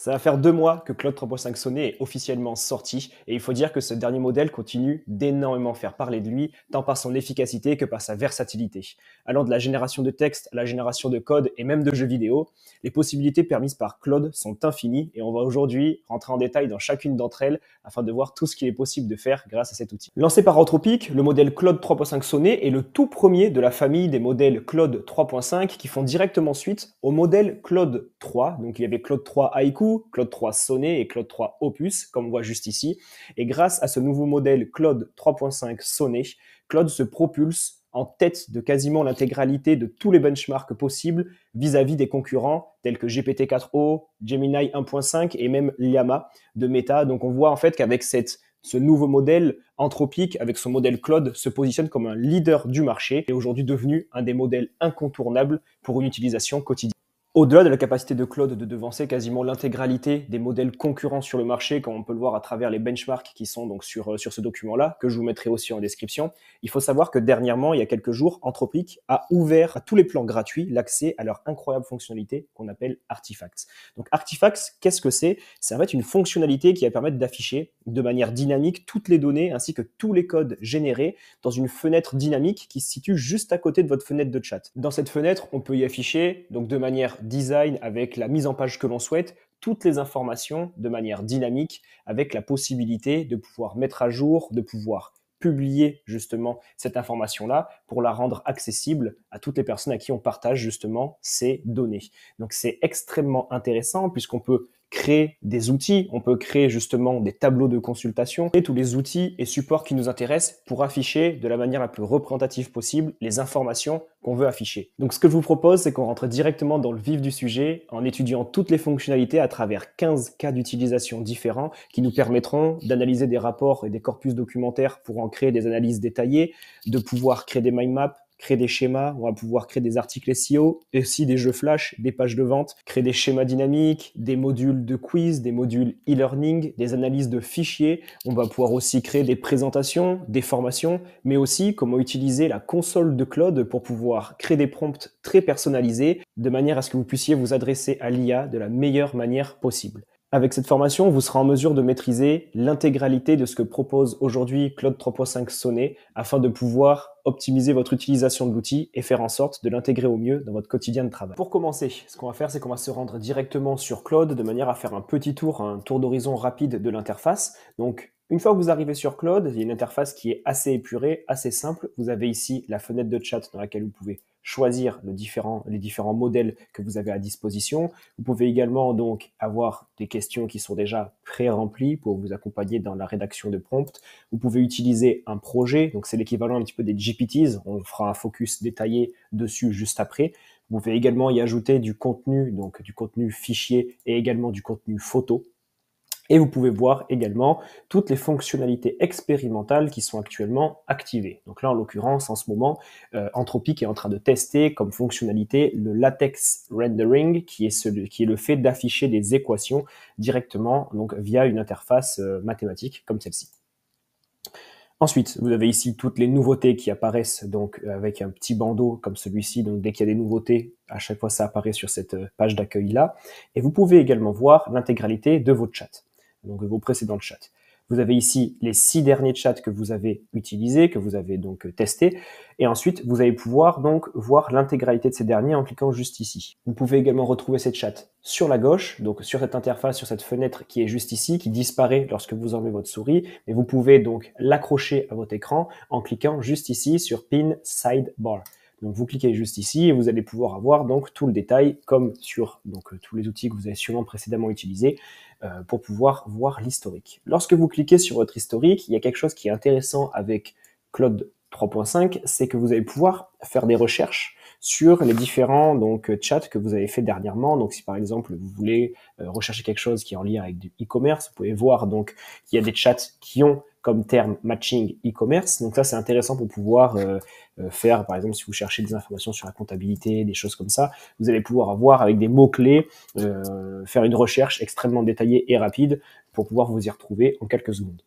Ça va faire 2 mois que Claude 3.5 Sonnet est officiellement sorti et il faut dire que ce dernier modèle continue d'énormément faire parler de lui, tant par son efficacité que par sa versatilité. Allant de la génération de texte à la génération de code et même de jeux vidéo, les possibilités permises par Claude sont infinies et on va aujourd'hui rentrer en détail dans chacune d'entre elles afin de voir tout ce qu'il est possible de faire grâce à cet outil. Lancé par Anthropic, le modèle Claude 3.5 Sonnet est le tout premier de la famille des modèles Claude 3.5 qui font directement suite au modèle Claude 3. Donc il y avait Claude 3 Haiku, Claude 3 Sonnet et Claude 3 Opus, comme on voit juste ici. Et grâce à ce nouveau modèle Claude 3.5 Sonnet, Claude se propulse en tête de quasiment l'intégralité de tous les benchmarks possibles vis-à-vis des concurrents tels que GPT-4o, Gemini 1.5 et même Llama de Meta. Donc on voit en fait qu'avec ce nouveau modèle, Anthropic, avec son modèle Claude, se positionne comme un leader du marché et est aujourd'hui devenu un des modèles incontournables pour une utilisation quotidienne. Au-delà de la capacité de Claude de devancer quasiment l'intégralité des modèles concurrents sur le marché, comme on peut le voir à travers les benchmarks qui sont donc sur ce document-là, que je vous mettrai aussi en description, il faut savoir que dernièrement, il y a quelques jours, Anthropic a ouvert à tous les plans gratuits l'accès à leur incroyable fonctionnalité qu'on appelle Artifacts. Donc Artifacts, qu'est-ce que c'est? C'est en fait une fonctionnalité qui va permettre d'afficher de manière dynamique toutes les données ainsi que tous les codes générés dans une fenêtre dynamique qui se situe juste à côté de votre fenêtre de chat. Dans cette fenêtre, on peut y afficher donc de manière design avec la mise en page que l'on souhaite, toutes les informations de manière dynamique avec la possibilité de pouvoir mettre à jour, de pouvoir publier justement cette information-là pour la rendre accessible à toutes les personnes à qui on partage justement ces données. Donc c'est extrêmement intéressant puisqu'on peut créer des outils, on peut créer justement des tableaux de consultation et tous les outils et supports qui nous intéressent pour afficher de la manière la plus représentative possible les informations qu'on veut afficher. Donc ce que je vous propose, c'est qu'on rentre directement dans le vif du sujet en étudiant toutes les fonctionnalités à travers 15 cas d'utilisation différents qui nous permettront d'analyser des rapports et des corpus documentaires pour en créer des analyses détaillées, de pouvoir créer des mind maps, créer des schémas, on va pouvoir créer des articles SEO, et aussi des jeux flash, des pages de vente, créer des schémas dynamiques, des modules de quiz, des modules e-learning, des analyses de fichiers. On va pouvoir aussi créer des présentations, des formations, mais aussi comment utiliser la console de Claude pour pouvoir créer des prompts très personnalisés de manière à ce que vous puissiez vous adresser à l'IA de la meilleure manière possible. Avec cette formation, vous serez en mesure de maîtriser l'intégralité de ce que propose aujourd'hui Claude 3.5 Sonnet afin de pouvoir optimiser votre utilisation de l'outil et faire en sorte de l'intégrer au mieux dans votre quotidien de travail. Pour commencer, ce qu'on va faire, c'est qu'on va se rendre directement sur Claude de manière à faire un petit tour, un tour d'horizon rapide de l'interface. Donc, une fois que vous arrivez sur Claude, il y a une interface qui est assez épurée, assez simple. Vous avez ici la fenêtre de chat dans laquelle vous pouvez choisir les différents modèles que vous avez à disposition. Vous pouvez également donc avoir des questions qui sont déjà pré-remplies pour vous accompagner dans la rédaction de prompts. Vous pouvez utiliser un projet, donc c'est l'équivalent un petit peu des GPTs. On fera un focus détaillé dessus juste après. Vous pouvez également y ajouter du contenu, donc du contenu fichier et également du contenu photo. Et vous pouvez voir également toutes les fonctionnalités expérimentales qui sont actuellement activées. Donc là, en l'occurrence, en ce moment, Anthropic est en train de tester comme fonctionnalité le latex rendering, qui est le fait d'afficher des équations directement donc via une interface mathématique comme celle-ci. Ensuite, vous avez ici toutes les nouveautés qui apparaissent donc avec un petit bandeau comme celui-ci. Donc dès qu'il y a des nouveautés, à chaque fois ça apparaît sur cette page d'accueil-là. Et vous pouvez également voir l'intégralité de vos chats, donc vos précédents chats. Vous avez ici les 6 derniers chats que vous avez utilisés, que vous avez donc testés. Et ensuite, vous allez pouvoir donc voir l'intégralité de ces derniers en cliquant juste ici. Vous pouvez également retrouver ces chats sur la gauche, donc sur cette interface, sur cette fenêtre qui est juste ici, qui disparaît lorsque vous enlevez votre souris. Et vous pouvez donc l'accrocher à votre écran en cliquant juste ici sur Pin Sidebar. Donc vous cliquez juste ici et vous allez pouvoir avoir donc tout le détail comme sur donc tous les outils que vous avez sûrement précédemment utilisés pour pouvoir voir l'historique. Lorsque vous cliquez sur votre historique, il y a quelque chose qui est intéressant avec Claude 3.5, c'est que vous allez pouvoir faire des recherches sur les différents donc chats que vous avez fait dernièrement. Donc si par exemple vous voulez rechercher quelque chose qui est en lien avec du e-commerce, vous pouvez voir donc qu'il y a des chats qui ont comme terme matching e-commerce. Donc ça c'est intéressant pour pouvoir faire, par exemple si vous cherchez des informations sur la comptabilité, des choses comme ça, vous allez pouvoir avoir avec des mots-clés, faire une recherche extrêmement détaillée et rapide pour pouvoir vous y retrouver en quelques secondes.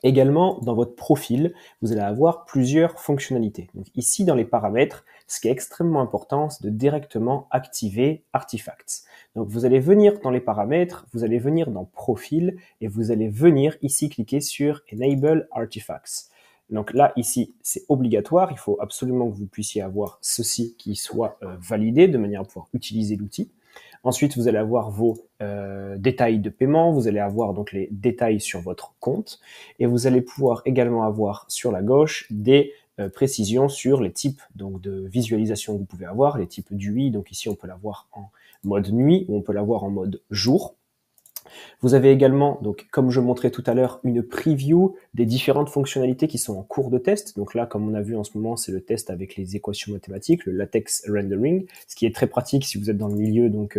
Également, dans votre profil, vous allez avoir plusieurs fonctionnalités. Donc ici, dans les paramètres, ce qui est extrêmement important, c'est de directement activer Artifacts. Donc vous allez venir dans les paramètres, vous allez venir dans Profil, et vous allez venir ici cliquer sur Enable Artifacts. Donc là, ici, c'est obligatoire, il faut absolument que vous puissiez avoir ceci qui soit validé de manière à pouvoir utiliser l'outil. Ensuite, vous allez avoir vos détails de paiement, vous allez avoir donc les détails sur votre compte, et vous allez pouvoir également avoir sur la gauche des précisions sur les types donc de visualisation que vous pouvez avoir, les types d'UI. Donc ici, on peut l'avoir en mode nuit ou on peut l'avoir en mode jour. Vous avez également, donc, comme je montrais tout à l'heure, une preview des différentes fonctionnalités qui sont en cours de test. Donc là, comme on a vu en ce moment, c'est le test avec les équations mathématiques, le latex rendering, ce qui est très pratique si vous êtes dans le milieu, donc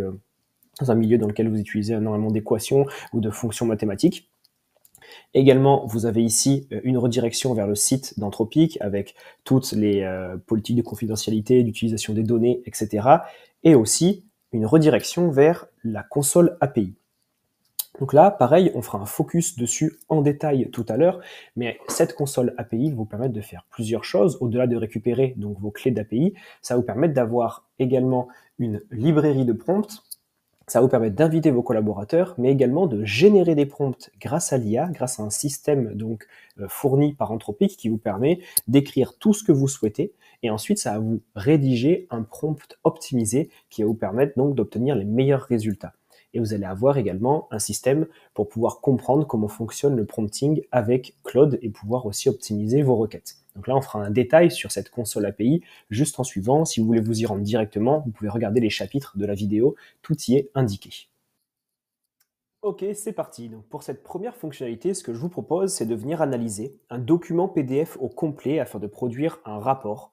dans un milieu dans lequel vous utilisez énormément d'équations ou de fonctions mathématiques. Également, vous avez ici une redirection vers le site d'Anthropic avec toutes les politiques de confidentialité, d'utilisation des données, etc. Et aussi une redirection vers la console API. Donc là, pareil, on fera un focus dessus en détail tout à l'heure, mais cette console API va vous permettre de faire plusieurs choses. Au-delà de récupérer donc vos clés d'API, ça va vous permettre d'avoir également une librairie de prompts. Ça va vous permettre d'inviter vos collaborateurs, mais également de générer des prompts grâce à l'IA, grâce à un système donc fourni par Anthropic qui vous permet d'écrire tout ce que vous souhaitez. Et ensuite, ça va vous rédiger un prompt optimisé qui va vous permettre donc d'obtenir les meilleurs résultats. Et vous allez avoir également un système pour pouvoir comprendre comment fonctionne le prompting avec Claude et pouvoir aussi optimiser vos requêtes. Donc là, on fera un détail sur cette console API juste en suivant. Si vous voulez vous y rendre directement, vous pouvez regarder les chapitres de la vidéo, tout y est indiqué. Ok, c'est parti. Donc pour cette première fonctionnalité, ce que je vous propose, c'est de venir analyser un document PDF au complet afin de produire un rapport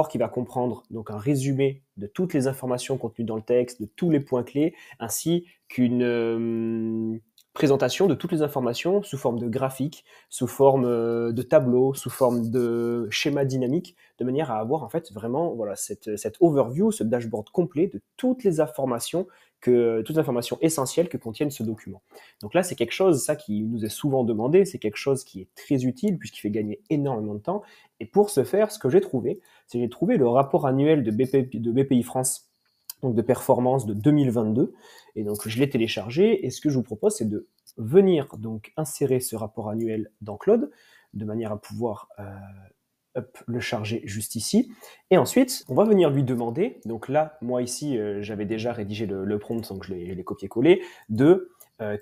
qui va comprendre donc un résumé de toutes les informations contenues dans le texte, de tous les points clés, ainsi qu'une présentation de toutes les informations sous forme de graphique, sous forme de tableau, sous forme de schéma dynamique, de manière à avoir en fait vraiment voilà cette overview, ce dashboard complet de toutes les informations toutes les informations essentielles que contiennent ce document. Donc là, c'est quelque chose, ça qui nous est souvent demandé, c'est quelque chose qui est très utile puisqu'il fait gagner énormément de temps. Et pour ce faire, ce que j'ai trouvé, c'est que j'ai trouvé le rapport annuel de BPI France, donc de performance de 2022. Et donc je l'ai téléchargé. Et ce que je vous propose, c'est de venir donc insérer ce rapport annuel dans Claude de manière à pouvoir le charger juste ici. Et ensuite, on va venir lui demander, donc là, moi ici, j'avais déjà rédigé le prompt, donc je l'ai copié-collé, de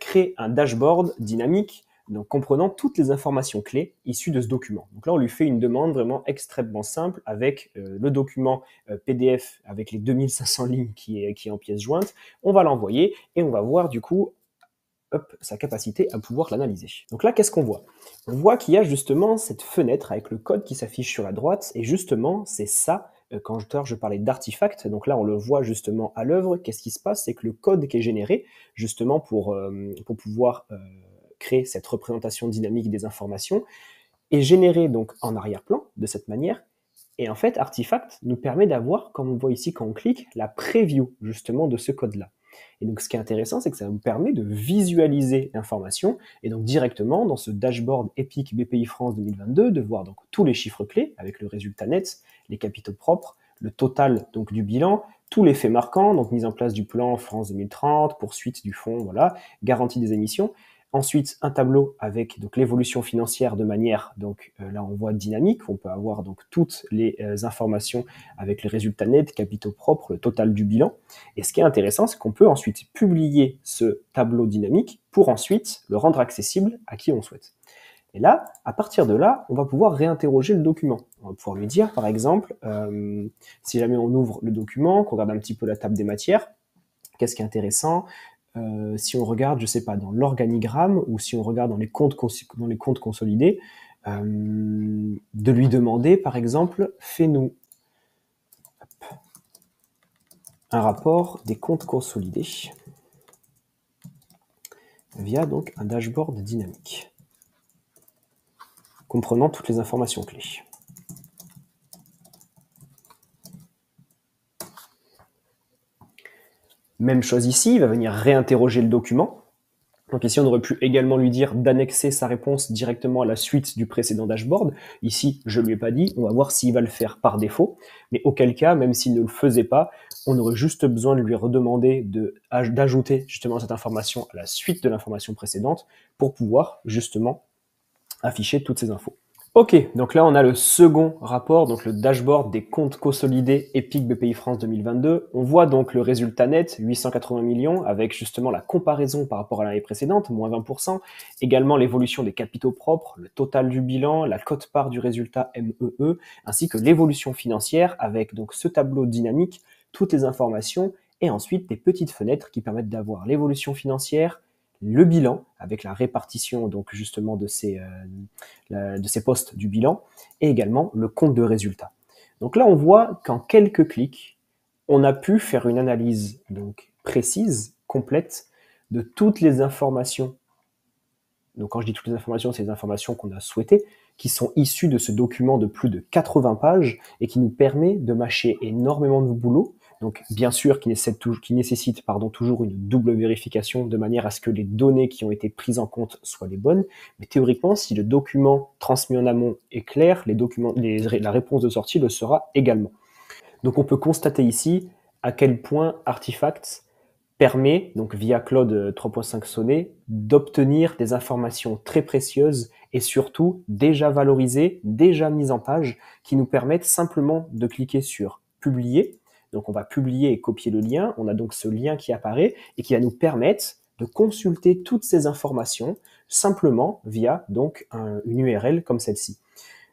créer un dashboard dynamique, donc comprenant toutes les informations clés issues de ce document. Donc là, on lui fait une demande vraiment extrêmement simple avec le document PDF avec les 2500 lignes qui est en pièce jointe. On va l'envoyer et on va voir du coup sa capacité à pouvoir l'analyser. Donc là, qu'est-ce qu'on voit? On voit qu'il y a justement cette fenêtre avec le code qui s'affiche sur la droite, et justement, c'est ça, quand je parlais d'artefact, donc là, on le voit justement à l'œuvre. Qu'est-ce qui se passe? C'est que le code qui est généré, justement pour pouvoir créer cette représentation dynamique des informations, est généré donc en arrière-plan, de cette manière, et en fait, Artifact nous permet d'avoir, comme on voit ici quand on clique, la preview justement de ce code-là. Et donc ce qui est intéressant, c'est que ça vous permet de visualiser l'information et donc directement dans ce dashboard Epic BPI France 2022 de voir donc tous les chiffres clés avec le résultat net, les capitaux propres, le total donc du bilan, tous les faits marquants, donc mise en place du plan France 2030, poursuite du fonds, voilà, garantie des émissions. Ensuite, un tableau avec donc l'évolution financière de manière, donc là on voit dynamique, on peut avoir donc toutes les informations avec les résultats nets, capitaux propres, le total du bilan. Et ce qui est intéressant, c'est qu'on peut ensuite publier ce tableau dynamique pour ensuite le rendre accessible à qui on souhaite. Et là, à partir de là, on va pouvoir réinterroger le document. On va pouvoir lui dire, par exemple, si jamais on ouvre le document, qu'on regarde un petit peu la table des matières, qu'est-ce qui est intéressant? Si on regarde, je sais pas, dans l'organigramme ou si on regarde dans les comptes consolidés, de lui demander, par exemple, fais-nous un rapport des comptes consolidés via donc un dashboard dynamique comprenant toutes les informations clés. Même chose ici, il va venir réinterroger le document Donc ici, on aurait pu également lui dire d'annexer sa réponse directement à la suite du précédent dashboard. Ici, je lui ai pas dit, on va voir s'il va le faire par défaut. Mais auquel cas, même s'il ne le faisait pas, on aurait juste besoin de lui redemander d'ajouter justement cette information à la suite de l'information précédente pour pouvoir justement afficher toutes ces infos. Ok, donc là on a le second rapport, donc le dashboard des comptes consolidés EPIC BPI France 2022. On voit donc le résultat net, 880 millions, avec justement la comparaison par rapport à l'année précédente, moins 20%, également l'évolution des capitaux propres, le total du bilan, la quote-part du résultat MEE, ainsi que l'évolution financière avec donc ce tableau dynamique, toutes les informations, et ensuite des petites fenêtres qui permettent d'avoir l'évolution financière, le bilan avec la répartition donc justement de ces postes du bilan et également le compte de résultat. Donc là, on voit qu'en quelques clics, on a pu faire une analyse donc précise, complète de toutes les informations. Donc quand je dis toutes les informations, c'est les informations qu'on a souhaitées, qui sont issues de ce document de plus de 80 pages et qui nous permet de mâcher énormément de boulot. Donc bien sûr qui nécessite toujours une double vérification de manière à ce que les données qui ont été prises en compte soient les bonnes. Mais théoriquement, si le document transmis en amont est clair, la réponse de sortie le sera également. Donc on peut constater ici à quel point Artifacts permet, donc via Claude 3.5 Sonnet, d'obtenir des informations très précieuses et surtout déjà valorisées, déjà mises en page, qui nous permettent simplement de cliquer sur publier. Donc on va publier et copier le lien. On a donc ce lien qui apparaît et qui va nous permettre de consulter toutes ces informations simplement via donc une URL comme celle-ci.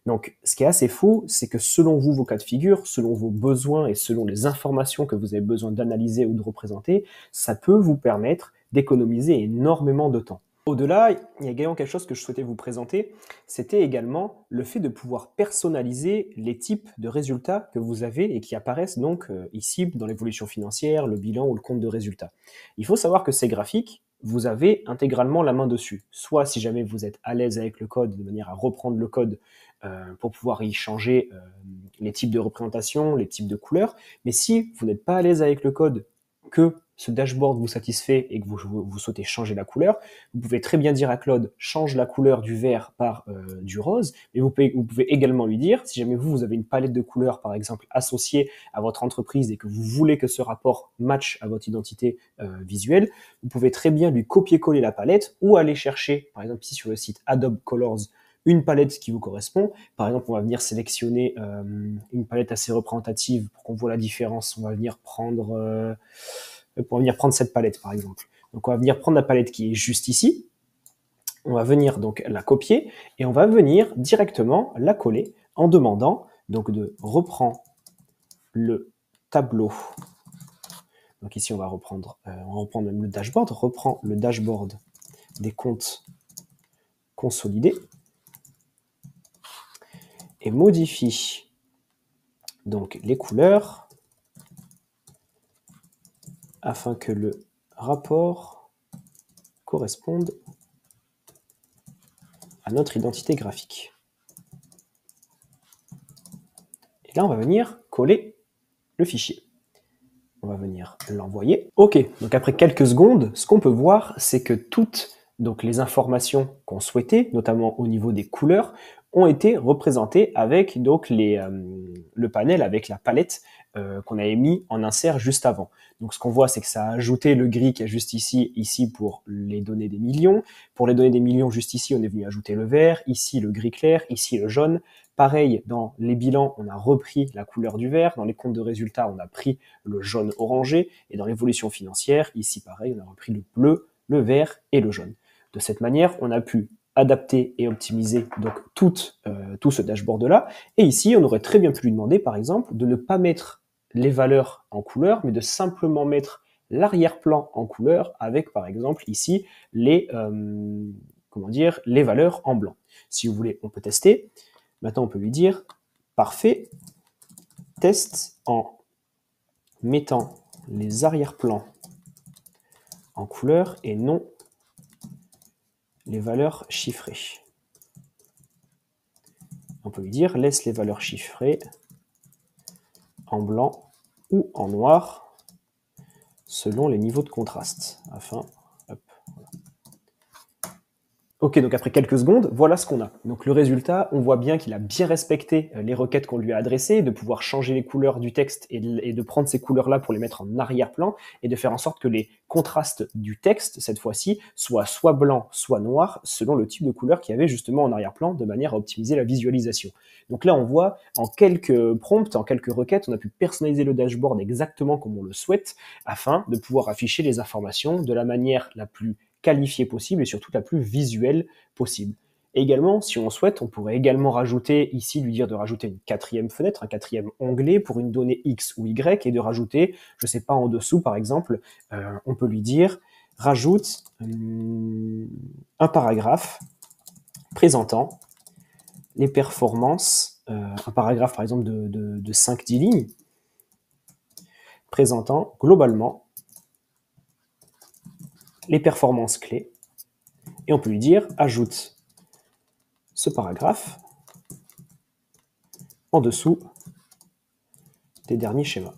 Donc, ce qui est assez fou, c'est que selon vous, vos cas de figure, selon vos besoins et selon les informations que vous avez besoin d'analyser ou de représenter, ça peut vous permettre d'économiser énormément de temps. Au-delà, il y a également quelque chose que je souhaitais vous présenter, c'était également le fait de pouvoir personnaliser les types de résultats que vous avez et qui apparaissent donc ici dans l'évolution financière, le bilan ou le compte de résultats. Il faut savoir que ces graphiques, vous avez intégralement la main dessus. Soit si jamais vous êtes à l'aise avec le code, de manière à reprendre le code pour pouvoir y changer les types de représentation, les types de couleurs. Mais si vous n'êtes pas à l'aise avec le code, que ce dashboard vous satisfait et que vous souhaitez changer la couleur, vous pouvez très bien dire à Claude, change la couleur du vert par du rose, et vous pouvez également lui dire, si jamais vous avez une palette de couleurs, par exemple, associée à votre entreprise et que vous voulez que ce rapport matche à votre identité visuelle, vous pouvez très bien lui copier-coller la palette ou aller chercher, par exemple ici sur le site Adobe Colors, une palette qui vous correspond. Par exemple, on va venir sélectionner une palette assez représentative pour qu'on voit la différence. On va venir prendre cette palette, par exemple. Donc, on va venir prendre la palette qui est juste ici. On va venir donc la copier et on va venir directement la coller en demandant donc de reprendre le tableau. Donc ici, on va reprendre même le dashboard. Reprend le dashboard des comptes consolidés et modifie donc les couleurs afin que le rapport corresponde à notre identité graphique. Et là, on va venir coller le fichier. On va venir l'envoyer. Ok, donc après quelques secondes, ce qu'on peut voir, c'est que toutes donc, les informations qu'on souhaitait, notamment au niveau des couleurs, ont été représentées avec donc le panel, avec la palette qu'on avait mis en insert juste avant. Donc ce qu'on voit, c'est que ça a ajouté le gris qui est juste ici pour les données des millions. Pour les données des millions, juste ici, on est venu ajouter le vert, ici le gris clair, ici le jaune. Pareil, dans les bilans, on a repris la couleur du vert. Dans les comptes de résultats, on a pris le jaune orangé. Et dans l'évolution financière, ici pareil, on a repris le bleu, le vert et le jaune. De cette manière, on a pu adapter et optimiser donc tout ce dashboard-là. Et ici, on aurait très bien pu lui demander, par exemple, de ne pas mettre les valeurs en couleur, mais de simplement mettre l'arrière-plan en couleur avec, par exemple, ici, les valeurs en blanc. Si vous voulez, on peut tester. Maintenant, on peut lui dire, parfait, teste en mettant les arrière-plans en couleur et non les valeurs chiffrées. On peut lui dire, laisse les valeurs chiffrées en blanc ou en noir selon les niveaux de contraste. Afin, hop, voilà. Ok, donc après quelques secondes, voilà ce qu'on a. Donc le résultat, on voit bien qu'il a bien respecté les requêtes qu'on lui a adressées, de pouvoir changer les couleurs du texte et de prendre ces couleurs-là pour les mettre en arrière-plan et de faire en sorte que les contrastes du texte, cette fois-ci, soient soit blanc, soit noir, selon le type de couleur qu'il y avait justement en arrière-plan, de manière à optimiser la visualisation. Donc là, on voit en quelques prompts, en quelques requêtes, on a pu personnaliser le dashboard exactement comme on le souhaite, afin de pouvoir afficher les informations de la manière la plus qualifiée possible et surtout la plus visuelle possible. Et également, si on souhaite, on pourrait également rajouter, ici, lui dire de rajouter une quatrième fenêtre, un quatrième onglet pour une donnée X ou Y et de rajouter, je sais pas, en dessous, par exemple, on peut lui dire, rajoute un paragraphe présentant les performances, un paragraphe, par exemple, de 5-10 lignes, présentant globalement les performances clés. Et on peut lui dire, ajoute ce paragraphe en dessous des derniers schémas.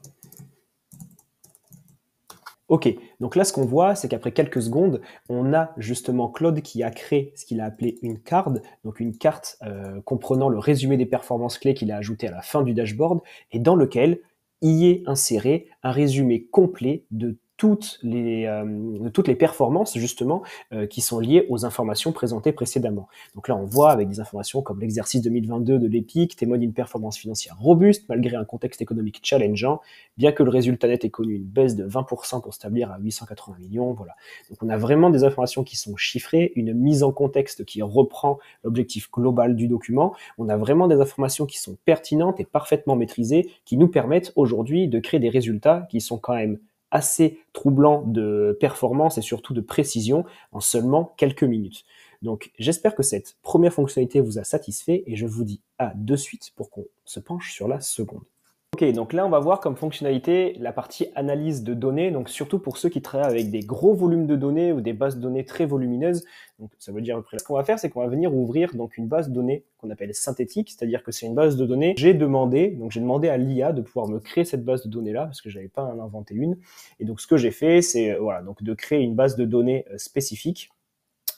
Ok, donc là ce qu'on voit, c'est qu'après quelques secondes, on a justement Claude qui a créé ce qu'il a appelé une card, donc une carte comprenant le résumé des performances clés qu'il a ajouté à la fin du dashboard, et dans lequel y est inséré un résumé complet de toutes les performances justement qui sont liées aux informations présentées précédemment. Donc là, on voit avec des informations comme l'exercice 2022 de l'EPIC témoigne d'une performance financière robuste malgré un contexte économique challengeant, bien que le résultat net ait connu une baisse de 20% pour s'établir à 880 millions. Voilà. Donc on a vraiment des informations qui sont chiffrées, une mise en contexte qui reprend l'objectif global du document. On a vraiment des informations qui sont pertinentes et parfaitement maîtrisées, qui nous permettent aujourd'hui de créer des résultats qui sont quand même assez troublant de performance et surtout de précision en seulement quelques minutes. Donc j'espère que cette première fonctionnalité vous a satisfait et je vous dis à de suite pour qu'on se penche sur la seconde. Ok, donc là on va voir comme fonctionnalité la partie analyse de données, donc surtout pour ceux qui travaillent avec des gros volumes de données ou des bases de données très volumineuses. Donc ça veut dire à peu près ce qu'on va faire, c'est qu'on va venir ouvrir donc une base de données qu'on appelle synthétique, c'est-à-dire que c'est une base de données. J'ai demandé à l'IA de pouvoir me créer cette base de données là parce que j'avais pas en inventé une. Et donc ce que j'ai fait, c'est voilà, donc de créer une base de données spécifique.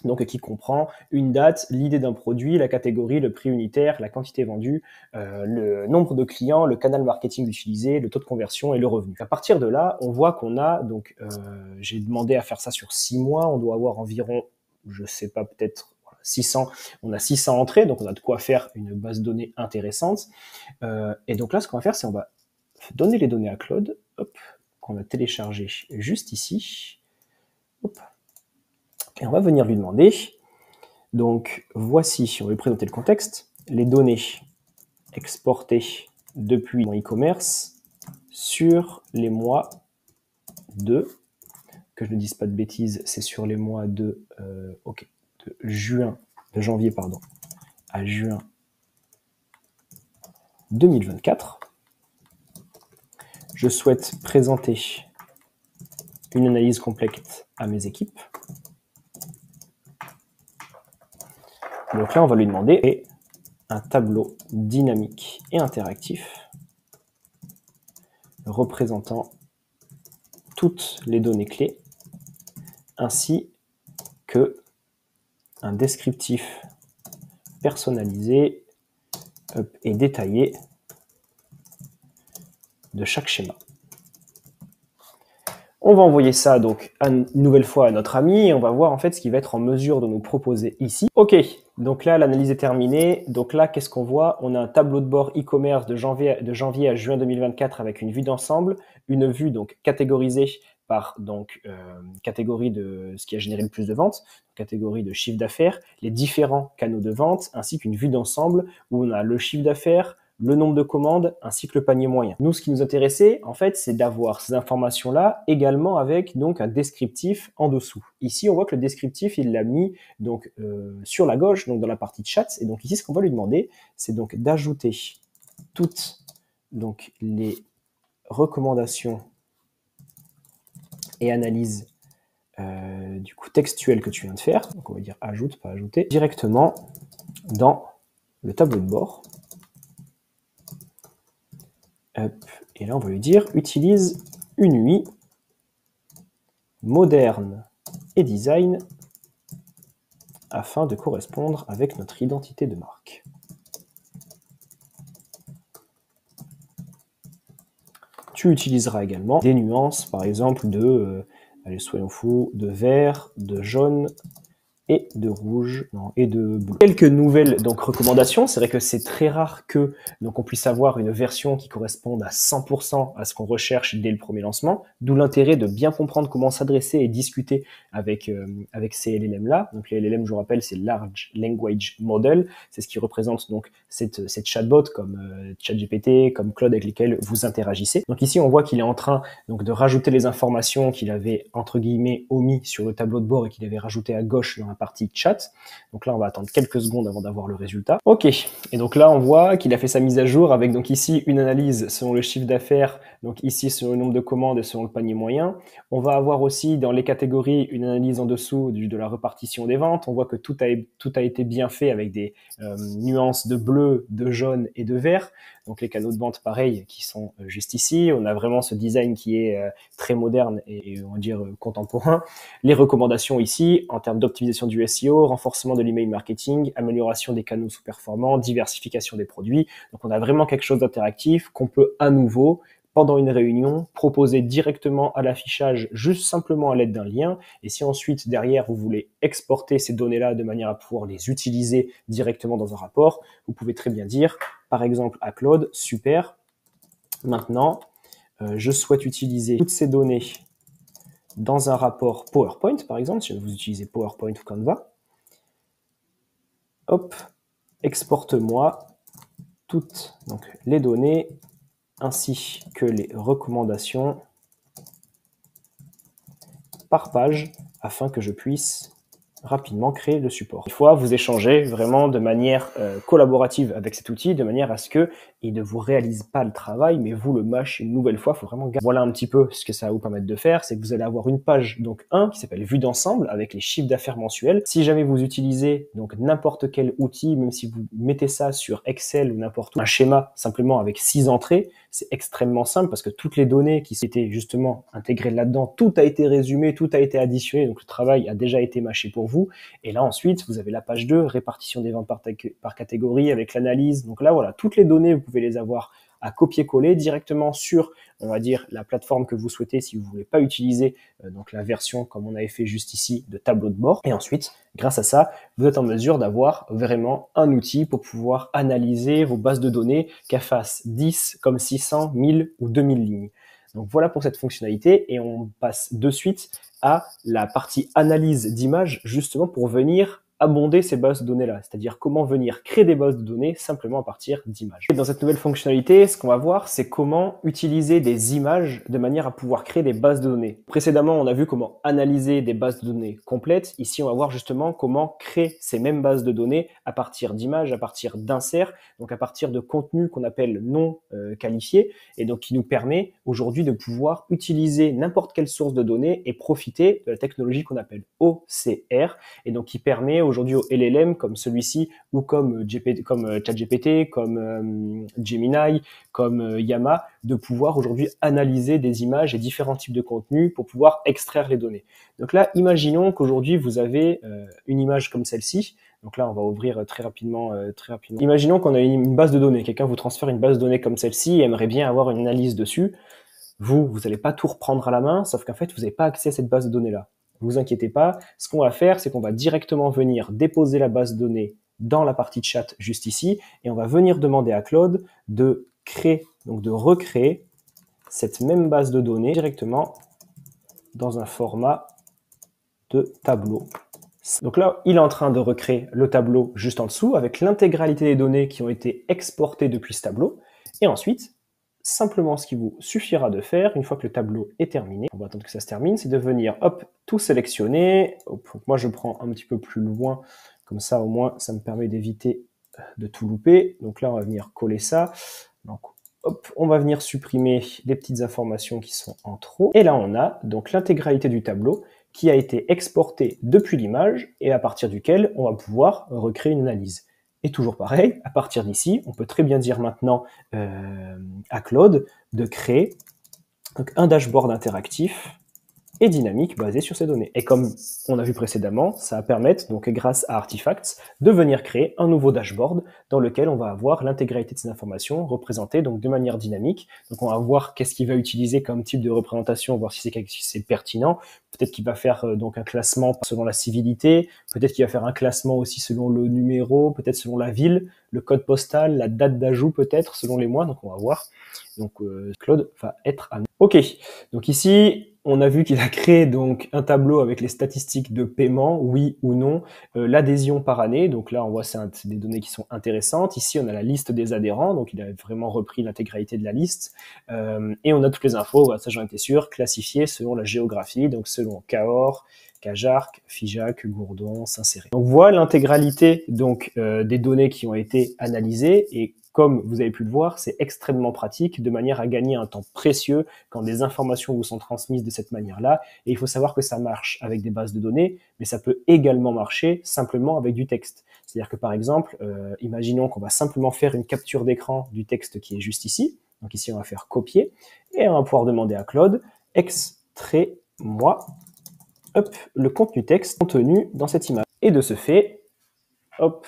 Donc qui comprend une date, l'idée d'un produit, la catégorie, le prix unitaire, la quantité vendue, le nombre de clients, le canal marketing utilisé, le taux de conversion et le revenu. À partir de là, on voit qu'on a, donc j'ai demandé à faire ça sur 6 mois, on doit avoir environ, je sais pas, peut-être 600, on a 600 entrées, donc on a de quoi faire une base de données intéressante. Et donc là, ce qu'on va faire, c'est on va donner les données à Claude, hop, qu'on a téléchargé juste ici, hop. Et on va venir lui demander, donc voici, on va lui présenter le contexte, les données exportées depuis mon e-commerce sur les mois de, que je ne dise pas de bêtises, c'est sur les mois de, de janvier à juin 2024. Je souhaite présenter une analyse complète à mes équipes. Donc là, on va lui demander un tableau dynamique et interactif représentant toutes les données clés ainsi que un descriptif personnalisé et détaillé de chaque schéma. On va envoyer ça donc une nouvelle fois à notre ami et on va voir en fait ce qu'il va être en mesure de nous proposer ici. Ok, donc là l'analyse est terminée. Donc là qu'est-ce qu'on voit? On a un tableau de bord e-commerce de janvier à juin 2024 avec une vue d'ensemble, une vue donc catégorisée par donc catégorie de ce qui a généré le plus de ventes, catégorie de chiffre d'affaires, les différents canaux de vente, ainsi qu'une vue d'ensemble où on a le chiffre d'affaires, le nombre de commandes ainsi que le panier moyen. Nous, ce qui nous intéressait, en fait, c'est d'avoir ces informations-là également avec donc un descriptif en dessous. Ici, on voit que le descriptif, il l'a mis donc sur la gauche, donc dans la partie chat. Et donc ici, ce qu'on va lui demander, c'est donc d'ajouter toutes donc les recommandations et analyses du coup textuelles que tu viens de faire. Donc on va dire ajoute, pas ajouter, directement dans le tableau de bord. Et là, on va lui dire utilise une UI moderne et design afin de correspondre avec notre identité de marque. Tu utiliseras également des nuances, par exemple de, allez, soyons fous, de vert, de jaune, et de rouge et de bleu. Quelques nouvelles donc recommandations. C'est vrai que c'est très rare que on puisse avoir une version qui corresponde à 100% à ce qu'on recherche dès le premier lancement, d'où l'intérêt de bien comprendre comment s'adresser et discuter avec ces LLM-là. Donc les LLM, je vous rappelle, c'est Large Language Model, c'est ce qui représente donc cette chatbot comme ChatGPT, comme Claude avec lesquels vous interagissez. Donc ici, on voit qu'il est en train donc de rajouter les informations qu'il avait entre guillemets omis sur le tableau de bord et qu'il avait rajouté à gauche dans la partie chat. Donc là, on va attendre quelques secondes avant d'avoir le résultat. Ok, et donc là, on voit qu'il a fait sa mise à jour avec donc ici une analyse selon le chiffre d'affaires, donc ici selon le nombre de commandes et selon le panier moyen. On va avoir aussi dans les catégories une analyse en dessous de la répartition des ventes. On voit que tout a été bien fait avec des nuances de bleu, de jaune et de vert. Donc les canaux de vente pareil qui sont juste ici. On a vraiment ce design qui est très moderne et on va dire contemporain. Les recommandations ici en termes d'optimisation du SEO, renforcement de l'email marketing, amélioration des canaux sous-performants, diversification des produits. Donc on a vraiment quelque chose d'interactif qu'on peut à nouveau pendant une réunion, proposer directement à l'affichage juste simplement à l'aide d'un lien. Et si ensuite, derrière, vous voulez exporter ces données-là de manière à pouvoir les utiliser directement dans un rapport, vous pouvez très bien dire, par exemple à Claude, super, maintenant, je souhaite utiliser toutes ces données dans un rapport PowerPoint, par exemple, si vous utilisez PowerPoint ou Canva. Hop, exporte-moi toutes donc, les données ainsi que les recommandations par page afin que je puisse rapidement créer le support. Une fois, vous échangez vraiment de manière collaborative avec cet outil, de manière à ce que il ne vous réalise pas le travail, mais vous le mâche une nouvelle fois. Il faut vraiment garder. Voilà un petit peu ce que ça va vous permettre de faire, c'est que vous allez avoir une page donc 1 qui s'appelle vue d'ensemble avec les chiffres d'affaires mensuels. Si jamais vous utilisez donc n'importe quel outil, même si vous mettez ça sur Excel ou n'importe où, un schéma simplement avec 6 entrées, c'est extrêmement simple parce que toutes les données qui étaient justement intégrées là-dedans, tout a été résumé, tout a été additionné, donc le travail a déjà été mâché pour vous. Et là ensuite, vous avez la page 2, répartition des ventes par catégorie avec l'analyse. Donc là, voilà, toutes les données, vous pouvez les avoir à copier-coller directement sur, on va dire, la plateforme que vous souhaitez si vous ne voulez pas utiliser donc la version, comme on avait fait juste ici, de tableau de bord. Et ensuite, grâce à ça, vous êtes en mesure d'avoir vraiment un outil pour pouvoir analyser vos bases de données qu'elles fassent 10 comme 600, 1000 ou 2000 lignes. Donc voilà pour cette fonctionnalité et on passe de suite à la partie analyse d'images justement pour venir abonder ces bases de données-là, c'est-à-dire comment venir créer des bases de données simplement à partir d'images. Et dans cette nouvelle fonctionnalité, ce qu'on va voir, c'est comment utiliser des images de manière à pouvoir créer des bases de données. Précédemment, on a vu comment analyser des bases de données complètes. Ici, on va voir justement comment créer ces mêmes bases de données à partir d'images, à partir d'inserts, donc à partir de contenus qu'on appelle non qualifiés, et donc qui nous permet aujourd'hui de pouvoir utiliser n'importe quelle source de données et profiter de la technologie qu'on appelle OCR, et donc qui permet aujourd'hui au LLM comme celui-ci ou comme ChatGPT, comme Gemini, comme Llama, de pouvoir aujourd'hui analyser des images et différents types de contenus pour pouvoir extraire les données. Donc là, imaginons qu'aujourd'hui vous avez une image comme celle-ci. Donc là, on va ouvrir très rapidement. Imaginons qu'on a une base de données. Quelqu'un vous transfère une base de données comme celle-ci et aimerait bien avoir une analyse dessus. Vous n'allez pas tout reprendre à la main, sauf qu'en fait, vous n'avez pas accès à cette base de données-là. Ne vous inquiétez pas, ce qu'on va faire, c'est qu'on va directement venir déposer la base de données dans la partie chat juste ici, et on va venir demander à Claude de créer, donc de recréer cette même base de données directement dans un format de tableau. Donc là, il est en train de recréer le tableau juste en dessous avec l'intégralité des données qui ont été exportées depuis ce tableau. Et ensuite, simplement ce qu'il vous suffira de faire, une fois que le tableau est terminé, on va attendre que ça se termine, c'est de venir, hop, tout sélectionner. Donc moi, je prends un petit peu plus loin, comme ça, au moins, ça me permet d'éviter de tout louper. Donc là, on va venir coller ça. Donc, hop, on va venir supprimer les petites informations qui sont en trop. Et là, on a donc l'intégralité du tableau qui a été exporté depuis l'image et à partir duquel on va pouvoir recréer une analyse. Et toujours pareil, à partir d'ici, on peut très bien dire maintenant à Claude de créer donc, un dashboard interactif et dynamique basée sur ces données. Et comme on a vu précédemment, ça va permettre, donc grâce à Artifacts, de venir créer un nouveau dashboard dans lequel on va avoir l'intégralité de ces informations représentées donc de manière dynamique. Donc on va voir qu'est-ce qu'il va utiliser comme type de représentation, voir si c'est pertinent. Peut-être qu'il va faire donc un classement selon la civilité, peut-être qu'il va faire un classement aussi selon le numéro, peut-être selon la ville, le code postal, la date d'ajout peut-être, selon les mois, donc on va voir. Donc Claude va être à nous. Ok, donc ici, on a vu qu'il a créé donc un tableau avec les statistiques de paiement, oui ou non, l'adhésion par année, donc là on voit c'est des données qui sont intéressantes. Ici on a la liste des adhérents, donc il a vraiment repris l'intégralité de la liste, et on a toutes les infos, voilà, ça j'en étais sûr, classifiées selon la géographie, donc selon Cahors, Cajarc, Figeac, Gourdon, Saint-Céré. Donc voilà l'intégralité donc des données qui ont été analysées, et comme vous avez pu le voir, c'est extrêmement pratique de manière à gagner un temps précieux quand des informations vous sont transmises de cette manière-là. Et il faut savoir que ça marche avec des bases de données, mais ça peut également marcher simplement avec du texte. C'est-à-dire que par exemple, imaginons qu'on va simplement faire une capture d'écran du texte qui est juste ici. Donc ici, on va faire copier et on va pouvoir demander à Claude, extrais-moi le contenu texte contenu dans cette image. Et de ce fait, hop,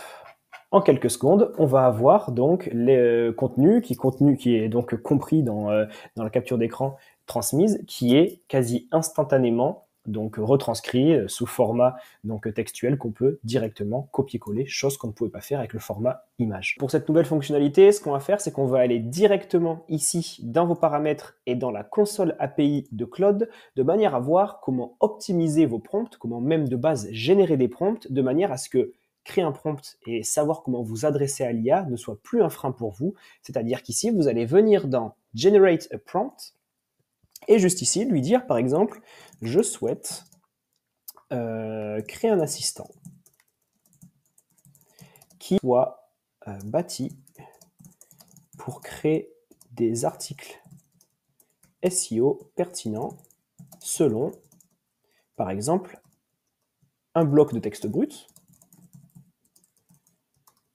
en quelques secondes, on va avoir donc le contenu qui est donc compris dans la capture d'écran transmise, qui est quasi instantanément donc retranscrit sous format donc textuel qu'on peut directement copier-coller, chose qu'on ne pouvait pas faire avec le format image. Pour cette nouvelle fonctionnalité, ce qu'on va faire, c'est qu'on va aller directement ici dans vos paramètres et dans la console API de Claude, de manière à voir comment optimiser vos prompts, comment même de base générer des prompts, de manière à ce que créer un prompt et savoir comment vous adresser à l'IA ne soit plus un frein pour vous. C'est-à-dire qu'ici, vous allez venir dans Generate a Prompt et juste ici, lui dire, par exemple, je souhaite créer un assistant qui soit bâti pour créer des articles SEO pertinents selon, par exemple, un bloc de texte brut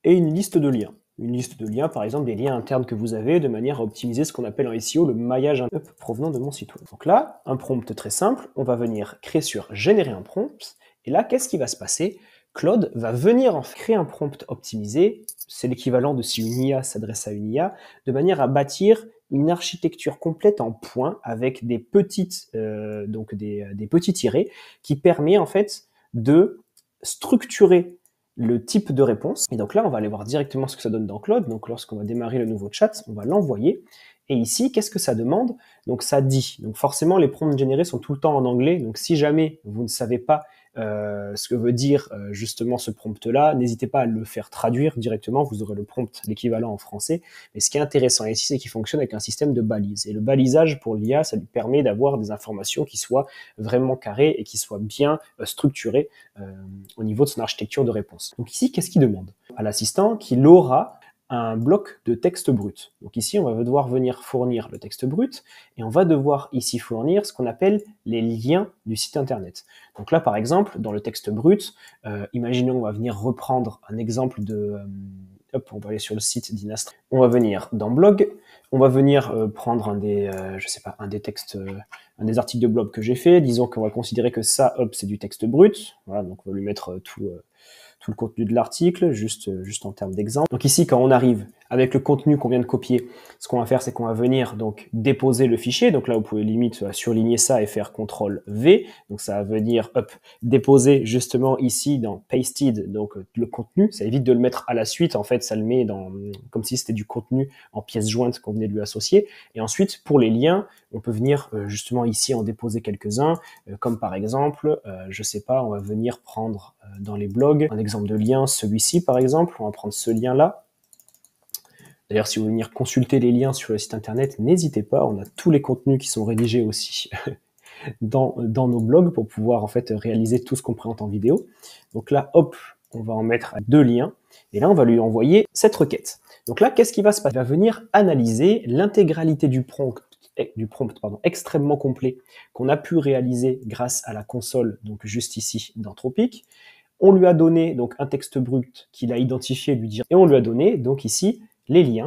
et une liste de liens. Une liste de liens, par exemple, des liens internes que vous avez, de manière à optimiser ce qu'on appelle en SEO le maillage provenant de mon site web. Donc là, un prompt très simple, on va venir créer sur générer un prompt, et là, qu'est-ce qui va se passer? Claude va venir en créer un prompt optimisé, c'est l'équivalent de si une IA s'adresse à une IA, de manière à bâtir une architecture complète en points avec des petites, des petits tirets qui permet en fait de structurer le type de réponse. Et donc là, on va aller voir directement ce que ça donne dans Claude. Donc lorsqu'on va démarrer le nouveau chat, on va l'envoyer. Et ici, qu'est-ce que ça demande? Donc ça dit. Donc forcément, les prompts générés sont tout le temps en anglais. Donc si jamais vous ne savez pas ce que veut dire justement ce prompt-là, n'hésitez pas à le faire traduire directement. Vous aurez le prompt, l'équivalent en français. Mais ce qui est intéressant ici, c'est qu'il fonctionne avec un système de balises. Et le balisage pour l'IA, ça lui permet d'avoir des informations qui soient vraiment carrées et qui soient bien structurées au niveau de son architecture de réponse. Donc ici, qu'est-ce qu'il demande à l'assistant? Qu'il aura un bloc de texte brut. Donc ici, on va devoir venir fournir le texte brut et on va devoir ici fournir ce qu'on appelle les liens du site internet. Donc là, par exemple, dans le texte brut, imaginons on va venir reprendre un exemple de... on va aller sur le site d'Inastra. On va venir dans blog, on va venir prendre un des textes, un des articles de blog que j'ai fait. Disons qu'on va considérer que ça, c'est du texte brut. Voilà, donc on va lui mettre tout le contenu de l'article, juste en termes d'exemple. Donc ici, quand on arrive avec le contenu qu'on vient de copier, ce qu'on va faire, c'est qu'on va venir donc déposer le fichier. Donc là, vous pouvez limite surligner ça et faire CTRL V. Donc ça va venir déposer justement ici dans Pasted, donc le contenu. Ça évite de le mettre à la suite. En fait, ça le met dans comme si c'était du contenu en pièces jointes qu'on venait de lui associer. Et ensuite, pour les liens, on peut venir justement ici en déposer quelques-uns, comme par exemple, je sais pas, on va venir prendre dans les blogs un exemple de lien, celui-ci par exemple. On va prendre ce lien-là. D'ailleurs, si vous voulez venir consulter les liens sur le site internet, n'hésitez pas, on a tous les contenus qui sont rédigés aussi dans nos blogs pour pouvoir en fait réaliser tout ce qu'on présente en vidéo. Donc là, hop, on va en mettre 2 liens et là, on va lui envoyer cette requête. Donc là, qu'est-ce qui va se passer? Il va venir analyser l'intégralité du prompt extrêmement complet qu'on a pu réaliser grâce à la console, donc juste ici d'Anthropic. On lui a donné donc un texte brut qu'il a identifié, lui dire, et on lui a donné donc ici les liens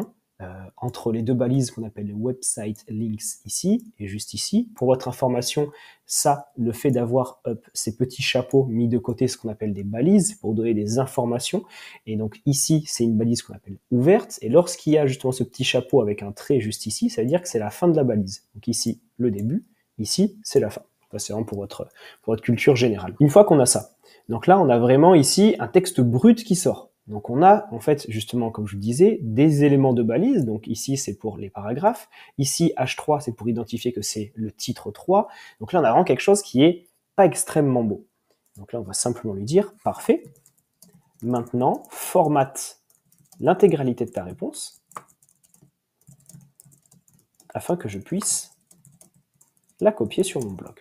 entre les deux balises qu'on appelle les website links ici et juste ici. Pour votre information, ça, le fait d'avoir ces petits chapeaux mis de côté, ce qu'on appelle des balises, pour donner des informations. Et donc ici, c'est une balise qu'on appelle ouverte. Et lorsqu'il y a justement ce petit chapeau avec un trait juste ici, ça veut dire que c'est la fin de la balise. Donc ici, le début. Ici, c'est la fin. C'est vraiment pour votre culture générale. Une fois qu'on a ça, donc là, on a vraiment ici un texte brut qui sort. Donc on a en fait justement, comme je vous disais, des éléments de balise. Donc ici c'est pour les paragraphes. Ici H3 c'est pour identifier que c'est le titre 3. Donc là on a vraiment quelque chose qui est pas extrêmement beau. Donc là on va simplement lui dire parfait. Maintenant formate l'intégralité de ta réponse afin que je puisse la copier sur mon blog.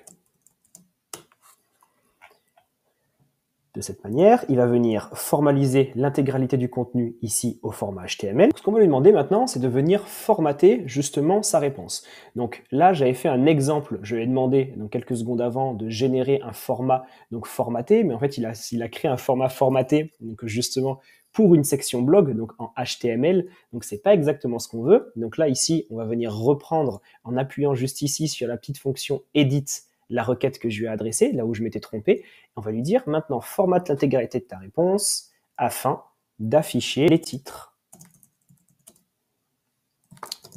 De cette manière, il va venir formaliser l'intégralité du contenu ici au format HTML. Ce qu'on va lui demander maintenant, c'est de venir formater justement sa réponse. Donc là, j'avais fait un exemple, je lui ai demandé donc quelques secondes avant de générer un format donc formaté, mais en fait il a créé un format formaté donc justement pour une section blog, donc en HTML, donc c'est pas exactement ce qu'on veut. Donc là ici, on va venir reprendre en appuyant juste ici sur la petite fonction edit la requête que je lui ai adressée, là où je m'étais trompé. On va lui dire maintenant formate l'intégralité de ta réponse afin d'afficher les titres.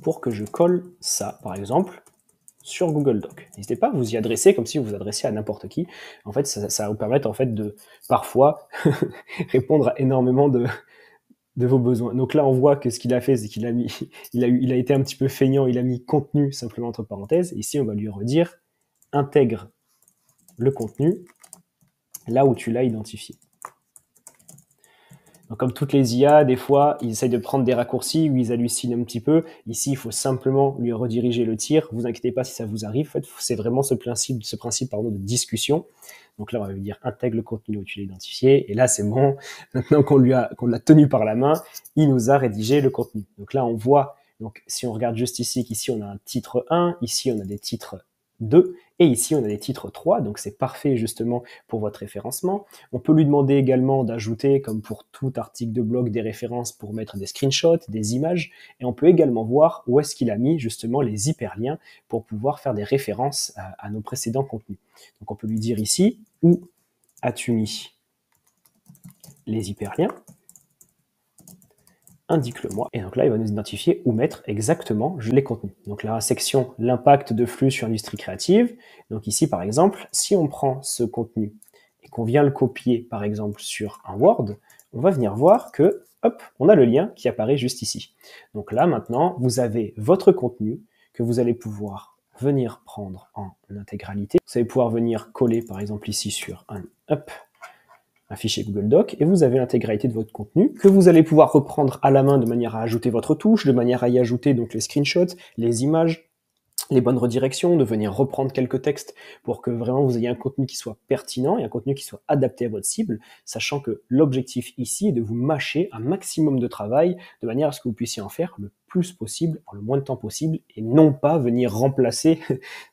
Pour que je colle ça, par exemple, sur Google Doc. N'hésitez pas à vous y adresser comme si vous vous adressiez à n'importe qui. En fait, ça va vous permettre en fait de parfois répondre à énormément de vos besoins. Donc là, on voit que ce qu'il a fait, c'est qu'il a mis, il a été un petit peu feignant, il a mis contenu simplement entre parenthèses. Ici, on va lui redire intègre le contenu là où tu l'as identifié. Donc, comme toutes les IA, des fois, ils essayent de prendre des raccourcis où ils hallucinent un petit peu. Ici, il faut simplement lui rediriger le tir. Vous inquiétez pas si ça vous arrive. En fait, c'est vraiment ce principe de discussion. Donc là, on va lui dire intègre le contenu où tu l'as identifié. Et là, c'est bon. Maintenant qu'on l'a tenu par la main, il nous a rédigé le contenu. Donc là, on voit, donc si on regarde juste ici, qu'ici, on a un titre 1. Ici, on a des titres 2. Et ici, on a des titres 3, donc c'est parfait justement pour votre référencement. On peut lui demander également d'ajouter, comme pour tout article de blog, des références pour mettre des screenshots, des images. Et on peut également voir où est-ce qu'il a mis justement les hyperliens pour pouvoir faire des références à nos précédents contenus. Donc on peut lui dire ici, où as-tu mis les hyperliens ? Indique-le-moi. Et donc là, il va nous identifier où mettre exactement les contenus. Donc la section l'impact de flux sur l'industrie créative. Donc ici, par exemple, si on prend ce contenu et qu'on vient le copier, par exemple, sur un Word, on va venir voir que, hop, on a le lien qui apparaît juste ici. Donc là, maintenant, vous avez votre contenu que vous allez pouvoir venir prendre en intégralité. Vous allez pouvoir venir coller, par exemple, ici sur un fichier Google Doc, et vous avez l'intégralité de votre contenu que vous allez pouvoir reprendre à la main de manière à ajouter votre touche, de manière à y ajouter donc les screenshots, les images, les bonnes redirections, de venir reprendre quelques textes pour que vraiment vous ayez un contenu qui soit pertinent et un contenu qui soit adapté à votre cible, sachant que l'objectif ici est de vous mâcher un maximum de travail de manière à ce que vous puissiez en faire le plus possible, en le moins de temps possible, et non pas venir remplacer,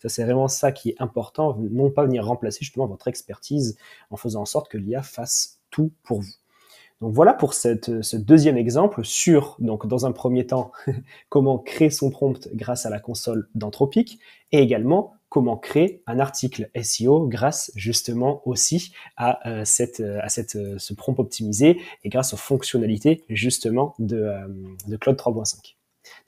ça c'est vraiment ça qui est important, non pas venir remplacer justement votre expertise en faisant en sorte que l'IA fasse tout pour vous. Donc voilà pour ce deuxième exemple sur, donc dans un premier temps, comment créer son prompt grâce à la console d'Anthropic, et également comment créer un article SEO grâce justement aussi à ce prompt optimisé et grâce aux fonctionnalités justement de Claude 3.5.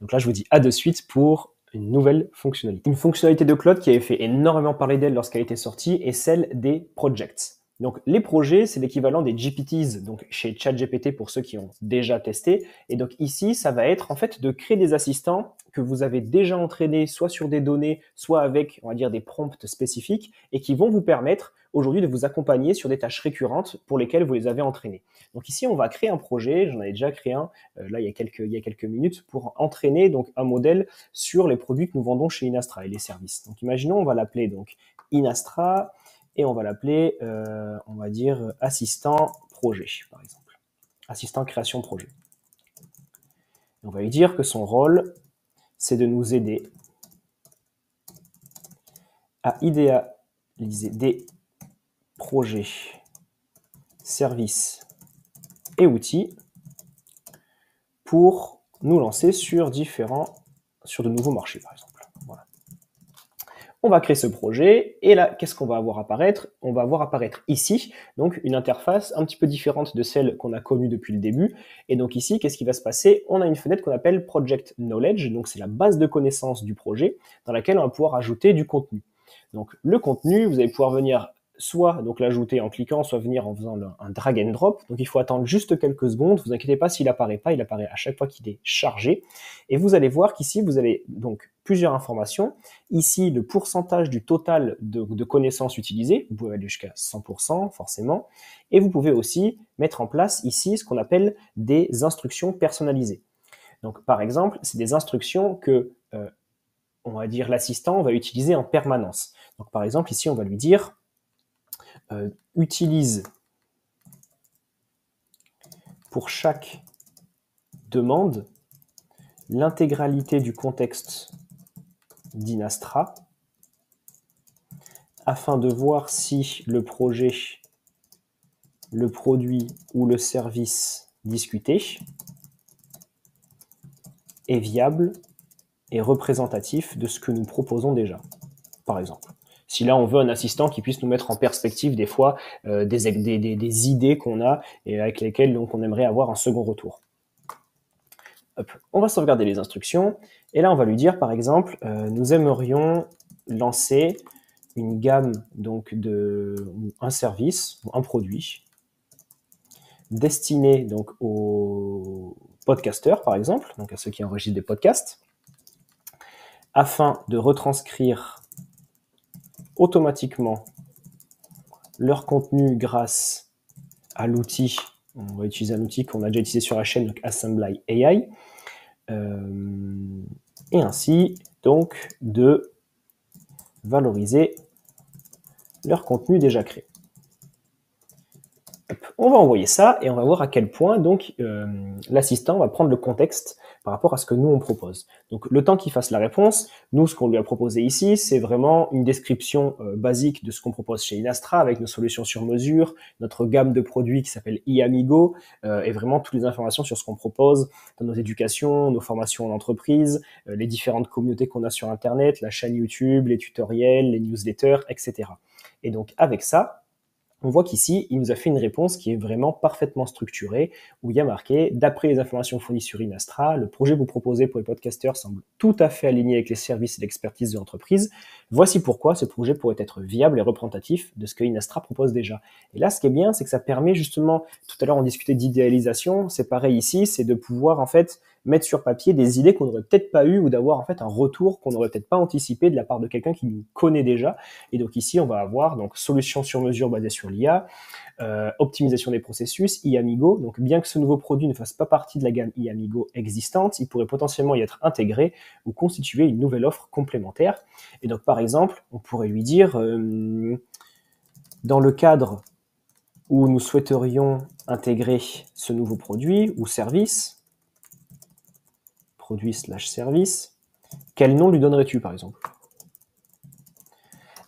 Donc là, je vous dis à de suite pour une nouvelle fonctionnalité. Une fonctionnalité de Claude qui avait fait énormément parler d'elle lorsqu'elle était sortie est celle des projects. Donc les projets, c'est l'équivalent des GPTs, donc chez ChatGPT pour ceux qui ont déjà testé. Et donc ici, ça va être en fait de créer des assistants que vous avez déjà entraînés soit sur des données, soit avec, on va dire, des prompts spécifiques et qui vont vous permettre aujourd'hui de vous accompagner sur des tâches récurrentes pour lesquelles vous les avez entraînés. Donc ici, on va créer un projet, j'en avais déjà créé un là il y a quelques minutes pour entraîner donc un modèle sur les produits que nous vendons chez Inastra et les services. Donc imaginons, on va l'appeler donc Inastra et on va l'appeler, on va dire, assistant projet, par exemple. Assistant création projet. Et on va lui dire que son rôle, c'est de nous aider à idéaliser des projets, services et outils pour nous lancer sur de nouveaux marchés, par exemple. Voilà. On va créer ce projet, et là, qu'est-ce qu'on va avoir apparaître? On va voir apparaître ici, donc une interface un petit peu différente de celle qu'on a connue depuis le début. Et donc ici, qu'est-ce qui va se passer? On a une fenêtre qu'on appelle Project Knowledge, donc c'est la base de connaissances du projet, dans laquelle on va pouvoir ajouter du contenu. Donc le contenu, vous allez pouvoir venir soit donc l'ajouter en cliquant, soit venir en faisant un drag and drop. Donc il faut attendre juste quelques secondes. Vous inquiétez pas s'il apparaît pas, il apparaît à chaque fois qu'il est chargé. Et vous allez voir qu'ici vous avez donc plusieurs informations. Ici le pourcentage du total de connaissances utilisées. Vous pouvez aller jusqu'à 100% forcément. Et vous pouvez aussi mettre en place ici ce qu'on appelle des instructions personnalisées. Donc par exemple, c'est des instructions que on va dire l'assistant va utiliser en permanence. Donc par exemple ici on va lui dire utilise pour chaque demande l'intégralité du contexte d'Inastra afin de voir si le projet, le produit ou le service discuté est viable et représentatif de ce que nous proposons déjà, par exemple. Si là, on veut un assistant qui puisse nous mettre en perspective des fois des idées qu'on a et avec lesquelles donc, on aimerait avoir un second retour. Hop. On va sauvegarder les instructions. Et là, on va lui dire, par exemple, nous aimerions lancer une gamme donc un service, un produit destiné donc aux podcasteurs, par exemple, donc à ceux qui enregistrent des podcasts, afin de retranscrire automatiquement leur contenu grâce à l'outil, on va utiliser un outil qu'on a déjà utilisé sur la chaîne, donc Assembly AI, et ainsi donc de valoriser leur contenu déjà créé. On va envoyer ça et on va voir à quel point donc l'assistant va prendre le contexte par rapport à ce que nous on propose. Donc le temps qu'il fasse la réponse, nous ce qu'on lui a proposé ici, c'est vraiment une description basique de ce qu'on propose chez Inastra avec nos solutions sur mesure, notre gamme de produits qui s'appelle iAmigo et vraiment toutes les informations sur ce qu'on propose dans nos éducations, nos formations en entreprise, les différentes communautés qu'on a sur Internet, la chaîne YouTube, les tutoriels, les newsletters, etc. Et donc avec ça, on voit qu'ici, il nous a fait une réponse qui est vraiment parfaitement structurée, où il y a marqué « D'après les informations fournies sur Inastra, le projet que vous proposez pour les podcasteurs semble tout à fait aligné avec les services et l'expertise de l'entreprise. Voici pourquoi ce projet pourrait être viable et représentatif de ce que Inastra propose déjà. » Et là, ce qui est bien, c'est que ça permet justement, tout à l'heure on discutait d'idéalisation, c'est pareil ici, c'est de pouvoir en fait mettre sur papier des idées qu'on n'aurait peut-être pas eues ou d'avoir en fait un retour qu'on n'aurait peut-être pas anticipé de la part de quelqu'un qui nous connaît déjà. Et donc ici, on va avoir donc solution sur mesure basée sur l'IA, optimisation des processus, iAmigo. Donc bien que ce nouveau produit ne fasse pas partie de la gamme iAmigo existante, il pourrait potentiellement y être intégré ou constituer une nouvelle offre complémentaire. Et donc par exemple, on pourrait lui dire dans le cadre où nous souhaiterions intégrer ce nouveau produit ou service, produit/service, quel nom lui donnerais-tu par exemple?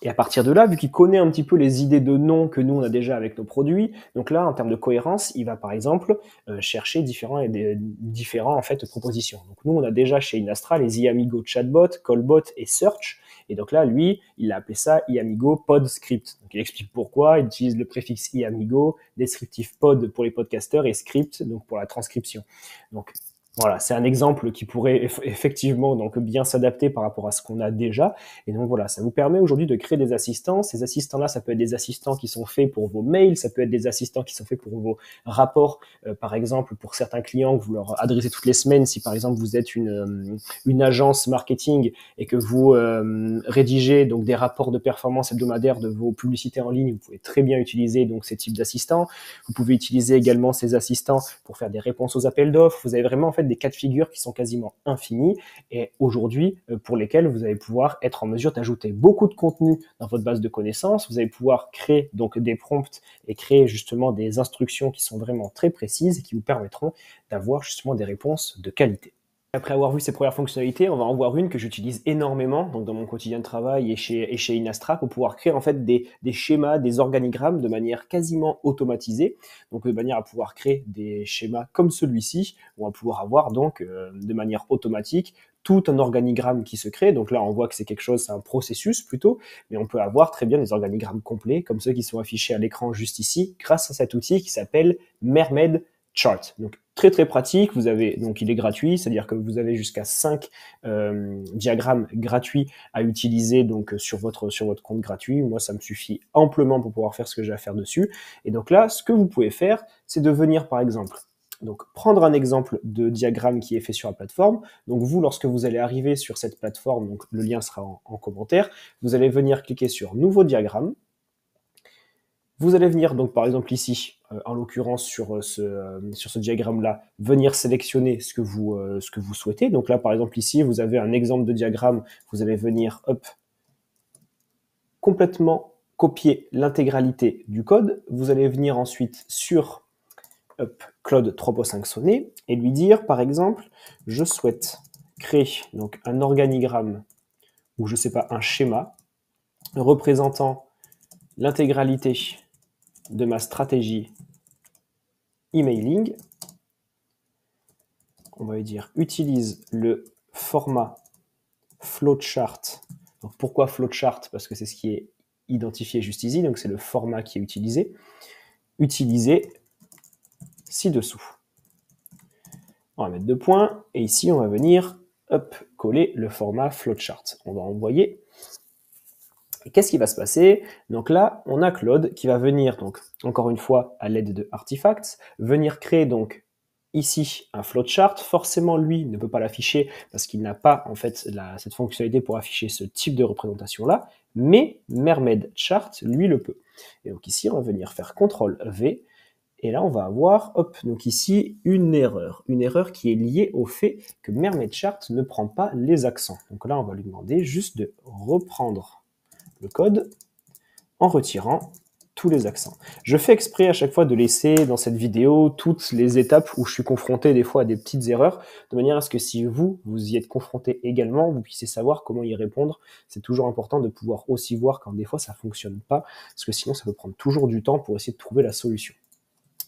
Et à partir de là, vu qu'il connaît un petit peu les idées de noms que nous on a déjà avec nos produits, donc là en termes de cohérence, il va par exemple chercher différents en fait propositions. Donc nous on a déjà chez Inastra les iAmigo Chatbot, Callbot et Search. Et donc là, lui, il a appelé ça iAmigo Pod Script. Donc il explique pourquoi, il utilise le préfixe iAmigo, descriptif pod pour les podcasters et script donc pour la transcription. Donc voilà, c'est un exemple qui pourrait effectivement donc bien s'adapter par rapport à ce qu'on a déjà. Et donc voilà, ça vous permet aujourd'hui de créer des assistants. Ces assistants-là, ça peut être des assistants qui sont faits pour vos mails, ça peut être des assistants qui sont faits pour vos rapports, par exemple pour certains clients que vous leur adressez toutes les semaines. Si par exemple vous êtes une agence marketing et que vous rédigez donc des rapports de performance hebdomadaires de vos publicités en ligne, vous pouvez très bien utiliser donc ces types d'assistants. Vous pouvez utiliser également ces assistants pour faire des réponses aux appels d'offres. Vous avez vraiment en fait des cas de figure qui sont quasiment infinis et aujourd'hui pour lesquels vous allez pouvoir être en mesure d'ajouter beaucoup de contenu dans votre base de connaissances. Vous allez pouvoir créer donc des prompts et créer justement des instructions qui sont vraiment très précises et qui vous permettront d'avoir justement des réponses de qualité. Après avoir vu ces premières fonctionnalités, on va en voir une que j'utilise énormément donc dans mon quotidien de travail et chez Inastra pour pouvoir créer en fait des schémas, des organigrammes de manière quasiment automatisée. Donc de manière à pouvoir créer des schémas comme celui-ci, on va pouvoir avoir donc de manière automatique tout un organigramme qui se crée. Donc là, on voit que c'est quelque chose, c'est un processus plutôt, mais on peut avoir très bien des organigrammes complets comme ceux qui sont affichés à l'écran juste ici grâce à cet outil qui s'appelle Mermed Chart. Donc très très pratique, vous avez donc il est gratuit, c'est-à-dire que vous avez jusqu'à 5 diagrammes gratuits à utiliser donc sur votre compte gratuit. Moi ça me suffit amplement pour pouvoir faire ce que j'ai à faire dessus. Et donc là, ce que vous pouvez faire, c'est de venir par exemple donc prendre un exemple de diagramme qui est fait sur la plateforme. Donc vous, lorsque vous allez arriver sur cette plateforme, donc le lien sera en commentaire, vous allez venir cliquer sur Nouveau diagramme. Vous allez venir donc par exemple ici, en l'occurrence sur ce diagramme-là, venir sélectionner ce que vous souhaitez. Donc là par exemple ici, vous avez un exemple de diagramme, vous allez venir hop, complètement copier l'intégralité du code. Vous allez venir ensuite sur hop, Claude 3.5 sonnet et lui dire par exemple, je souhaite créer donc un organigramme ou je sais pas, un schéma représentant l'intégralité de ma stratégie emailing. On va lui dire utilise le format flowchart. Donc pourquoi flowchart? Parce que c'est ce qui est identifié juste ici, donc c'est le format qui est utilisé. Utilisé ci-dessous. On va mettre 2 points et ici on va venir hop, coller le format flowchart. On va envoyer. Et qu'est-ce qui va se passer? Donc là, on a Claude qui va venir, donc encore une fois, à l'aide de Artifacts, venir créer donc ici un flowchart. Forcément, lui ne peut pas l'afficher parce qu'il n'a pas en fait cette fonctionnalité pour afficher ce type de représentation-là, mais Mermed Chart, lui, le peut. Et donc ici, on va venir faire CTRL-V, et là, on va avoir, hop, donc ici, une erreur qui est liée au fait que Mermed Chart ne prend pas les accents. Donc là, on va lui demander juste de reprendre le code en retirant tous les accents. Je fais exprès à chaque fois de laisser dans cette vidéo toutes les étapes où je suis confronté des fois à des petites erreurs, de manière à ce que si vous y êtes confronté également, vous puissiez savoir comment y répondre. C'est toujours important de pouvoir aussi voir quand des fois ça fonctionne pas, parce que sinon ça peut prendre toujours du temps pour essayer de trouver la solution.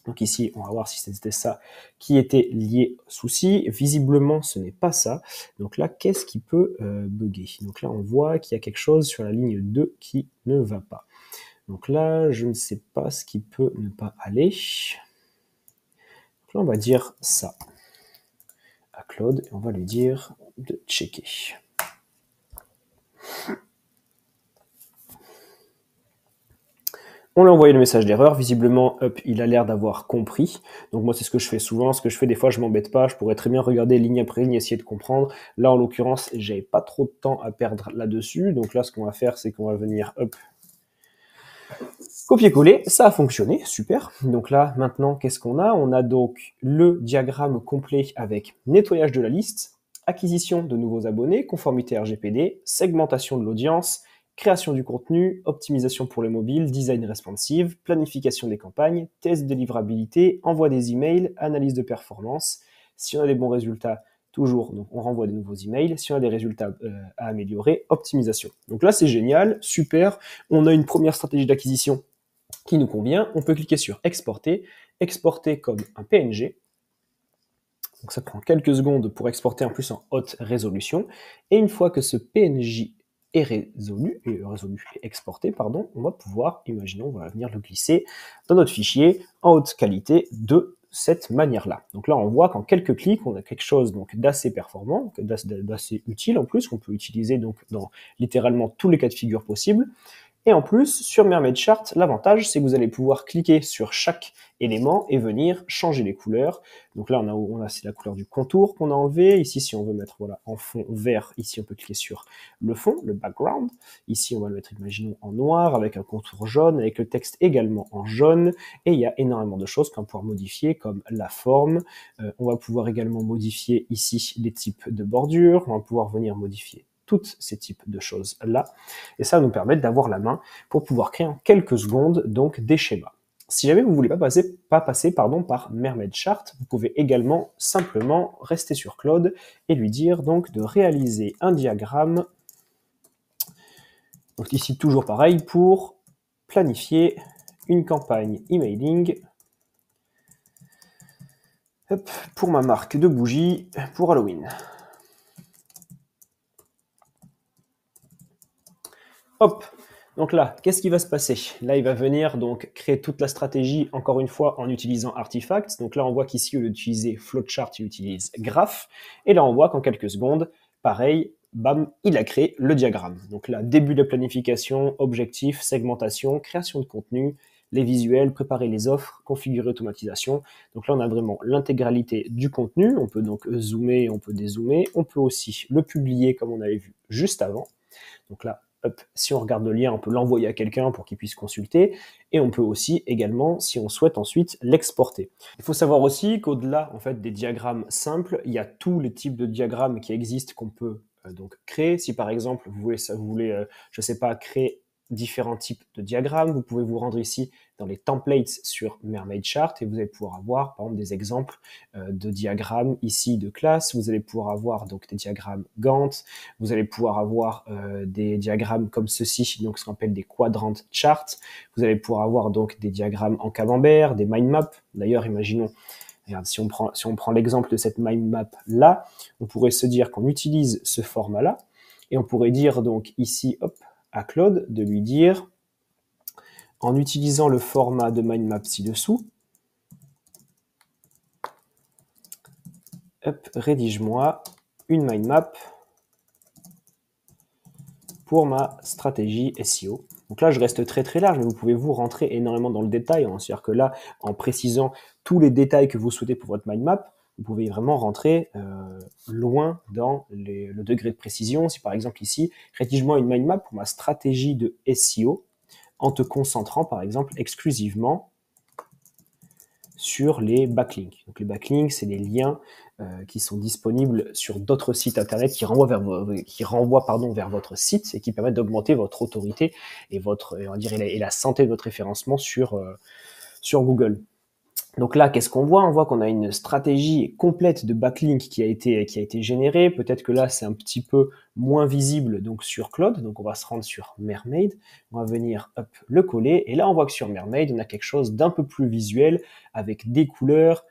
Donc ici, on va voir si c'était ça qui était lié au souci. Visiblement, ce n'est pas ça. Donc là, qu'est-ce qui peut bugger? Donc là, on voit qu'il y a quelque chose sur la ligne 2 qui ne va pas. Donc là, je ne sais pas ce qui peut ne pas aller. Donc là, on va dire ça à Claude et on va lui dire de checker. On lui a envoyé le message d'erreur. Visiblement, hop, il a l'air d'avoir compris. Donc moi, c'est ce que je fais souvent. Ce que je fais des fois, je m'embête pas. Je pourrais très bien regarder ligne après ligne, essayer de comprendre. Là, en l'occurrence, j'avais pas trop de temps à perdre là-dessus. Donc là, ce qu'on va faire, c'est qu'on va venir, hop, copier-coller. Ça a fonctionné, super. Donc là, maintenant, qu'est-ce qu'on a? On a donc le diagramme complet avec nettoyage de la liste, acquisition de nouveaux abonnés, conformité RGPD, segmentation de l'audience, création du contenu, optimisation pour le mobile, design responsive, planification des campagnes, test de livrabilité, envoi des emails, analyse de performance. Si on a des bons résultats, toujours, donc on renvoie des nouveaux emails. Si on a des résultats à améliorer, optimisation. Donc là, c'est génial, super. On a une première stratégie d'acquisition qui nous convient. On peut cliquer sur exporter, exporter comme un PNG. Donc ça prend quelques secondes pour exporter en plus en haute résolution. Et une fois que ce PNJ est résolu et exporté, pardon, on va pouvoir, imaginons, on va venir le glisser dans notre fichier en haute qualité de cette manière-là. Donc là, on voit qu'en quelques clics, on a quelque chose donc d'assez performant, d'assez utile en plus, qu'on peut utiliser donc dans littéralement tous les cas de figure possibles. Et en plus, sur Mermed Chart, l'avantage, c'est que vous allez pouvoir cliquer sur chaque élément et venir changer les couleurs. Donc là, on a c'est la couleur du contour qu'on a enlevé. Ici, si on veut mettre voilà en fond vert, ici, on peut cliquer sur le fond, le background. Ici, on va le mettre, imaginons, en noir, avec un contour jaune, avec le texte également en jaune. Et il y a énormément de choses qu'on va pouvoir modifier, comme la forme. On va pouvoir également modifier ici les types de bordures. On va pouvoir venir modifier tous ces types de choses-là. Et ça va nous permettre d'avoir la main pour pouvoir créer en quelques secondes donc des schémas. Si jamais vous ne voulez pas passer par Mermaid Chart, vous pouvez également simplement rester sur Claude et lui dire donc de réaliser un diagramme. Donc ici, toujours pareil, pour planifier une campagne emailing pour ma marque de bougies pour Halloween. Hop, donc là, qu'est-ce qui va se passer? Là, il va venir donc créer toute la stratégie, encore une fois, en utilisant Artifacts. Donc là, on voit qu'ici, au lieu d'utiliser Flowchart, il utilise Graph. Et là, on voit qu'en quelques secondes, pareil, bam, il a créé le diagramme. Donc là, début de planification, objectif, segmentation, création de contenu, les visuels, préparer les offres, configurer automatisation. Donc là, on a vraiment l'intégralité du contenu. On peut donc zoomer, on peut dézoomer. On peut aussi le publier comme on avait vu juste avant. Donc là, hop, si on regarde le lien, on peut l'envoyer à quelqu'un pour qu'il puisse consulter. Et on peut aussi également, si on souhaite ensuite, l'exporter. Il faut savoir aussi qu'au-delà en fait, des diagrammes simples, il y a tous les types de diagrammes qui existent qu'on peut donc créer. Si par exemple, vous voulez je sais pas, créer différents types de diagrammes, vous pouvez vous rendre ici dans les templates sur Mermaid Chart et vous allez pouvoir avoir par exemple des exemples de diagrammes ici de classe. Vous allez pouvoir avoir donc des diagrammes Gantt, vous allez pouvoir avoir des diagrammes comme ceci, donc ce qu'on appelle des quadrant charts. Vous allez pouvoir avoir donc des diagrammes en camembert, des mind maps. D'ailleurs, imaginons, regarde, si on prend l'exemple de cette mind map là, on pourrait se dire qu'on utilise ce format là et on pourrait dire donc ici, hop, à Claude de lui dire, en utilisant le format de mind map ci-dessous, hop, rédige-moi une mind map pour ma stratégie SEO. Donc là, je reste très très large, mais vous pouvez vous rentrer énormément dans le détail. Hein. C'est-à-dire que là, en précisant tous les détails que vous souhaitez pour votre mind map, vous pouvez vraiment rentrer loin dans le degré de précision. Si par exemple ici, rédige-moi une mind map pour ma stratégie de SEO, en te concentrant par exemple exclusivement sur les backlinks. Donc les backlinks, c'est des liens qui sont disponibles sur d'autres sites internet qui renvoient vers votre site et qui permettent d'augmenter votre autorité et et la santé de votre référencement sur Google. Donc là, qu'est-ce qu'on voit? On voit qu'on a une stratégie complète de backlink qui a été générée. Peut-être que là, c'est un petit peu moins visible donc sur Claude. Donc on va se rendre sur Mermaid. On va venir hop, le coller. Et là, on voit que sur Mermaid, on a quelque chose d'un peu plus visuel avec des couleurs,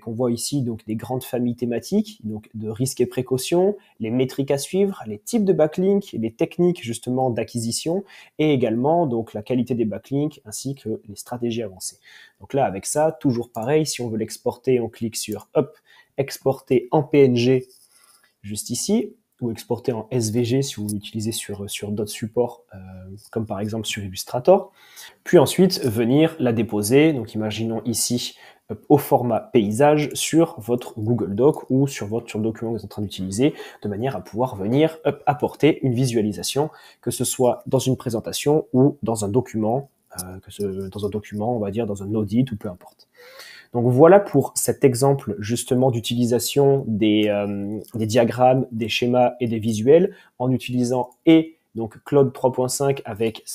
on voit ici donc des grandes familles thématiques, donc de risques et précautions, les métriques à suivre, les types de backlinks, les techniques justement d'acquisition et également donc la qualité des backlinks ainsi que les stratégies avancées. Donc là, avec ça, toujours pareil, si on veut l'exporter, on clique sur hop, exporter en PNG juste ici, ou exporter en SVG si vous l'utilisez sur d'autres supports, comme par exemple sur Illustrator. Puis ensuite, venir la déposer, donc imaginons ici, au format paysage sur votre Google Doc ou sur le document que vous êtes en train d'utiliser, de manière à pouvoir venir apporter une visualisation, que ce soit dans une présentation ou dans un document, on va dire dans un audit ou peu importe. Donc voilà pour cet exemple justement d'utilisation des diagrammes, des schémas et des visuels en utilisant donc Claude 3.5 avec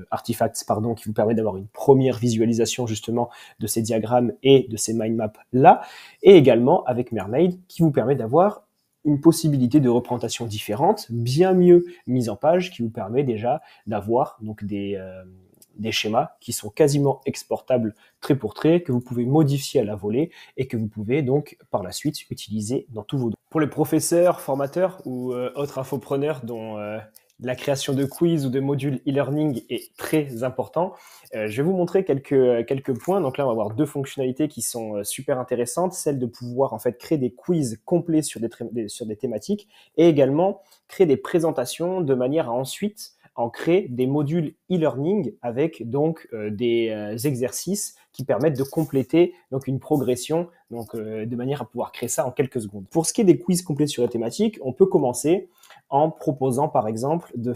Artifacts qui vous permet d'avoir une première visualisation justement de ces diagrammes et de ces mind maps là, et également avec Mermaid qui vous permet d'avoir une possibilité de représentation différente, bien mieux mise en page, qui vous permet déjà d'avoir donc des schémas qui sont quasiment exportables trait pour trait, que vous pouvez modifier à la volée et que vous pouvez donc par la suite utiliser dans tous vos documents. Pour les professeurs, formateurs ou autres infopreneurs dont la création de quiz ou de modules e-learning est très important, je vais vous montrer quelques points. Donc là, on va avoir deux fonctionnalités qui sont super intéressantes, celle de pouvoir en fait créer des quiz complets sur des thématiques et également créer des présentations de manière à ensuite en créer des modules e-learning avec donc des exercices qui permettent de compléter donc une progression de manière à pouvoir créer ça en quelques secondes. Pour ce qui est des quiz complets sur la thématique, on peut commencer en proposant par exemple de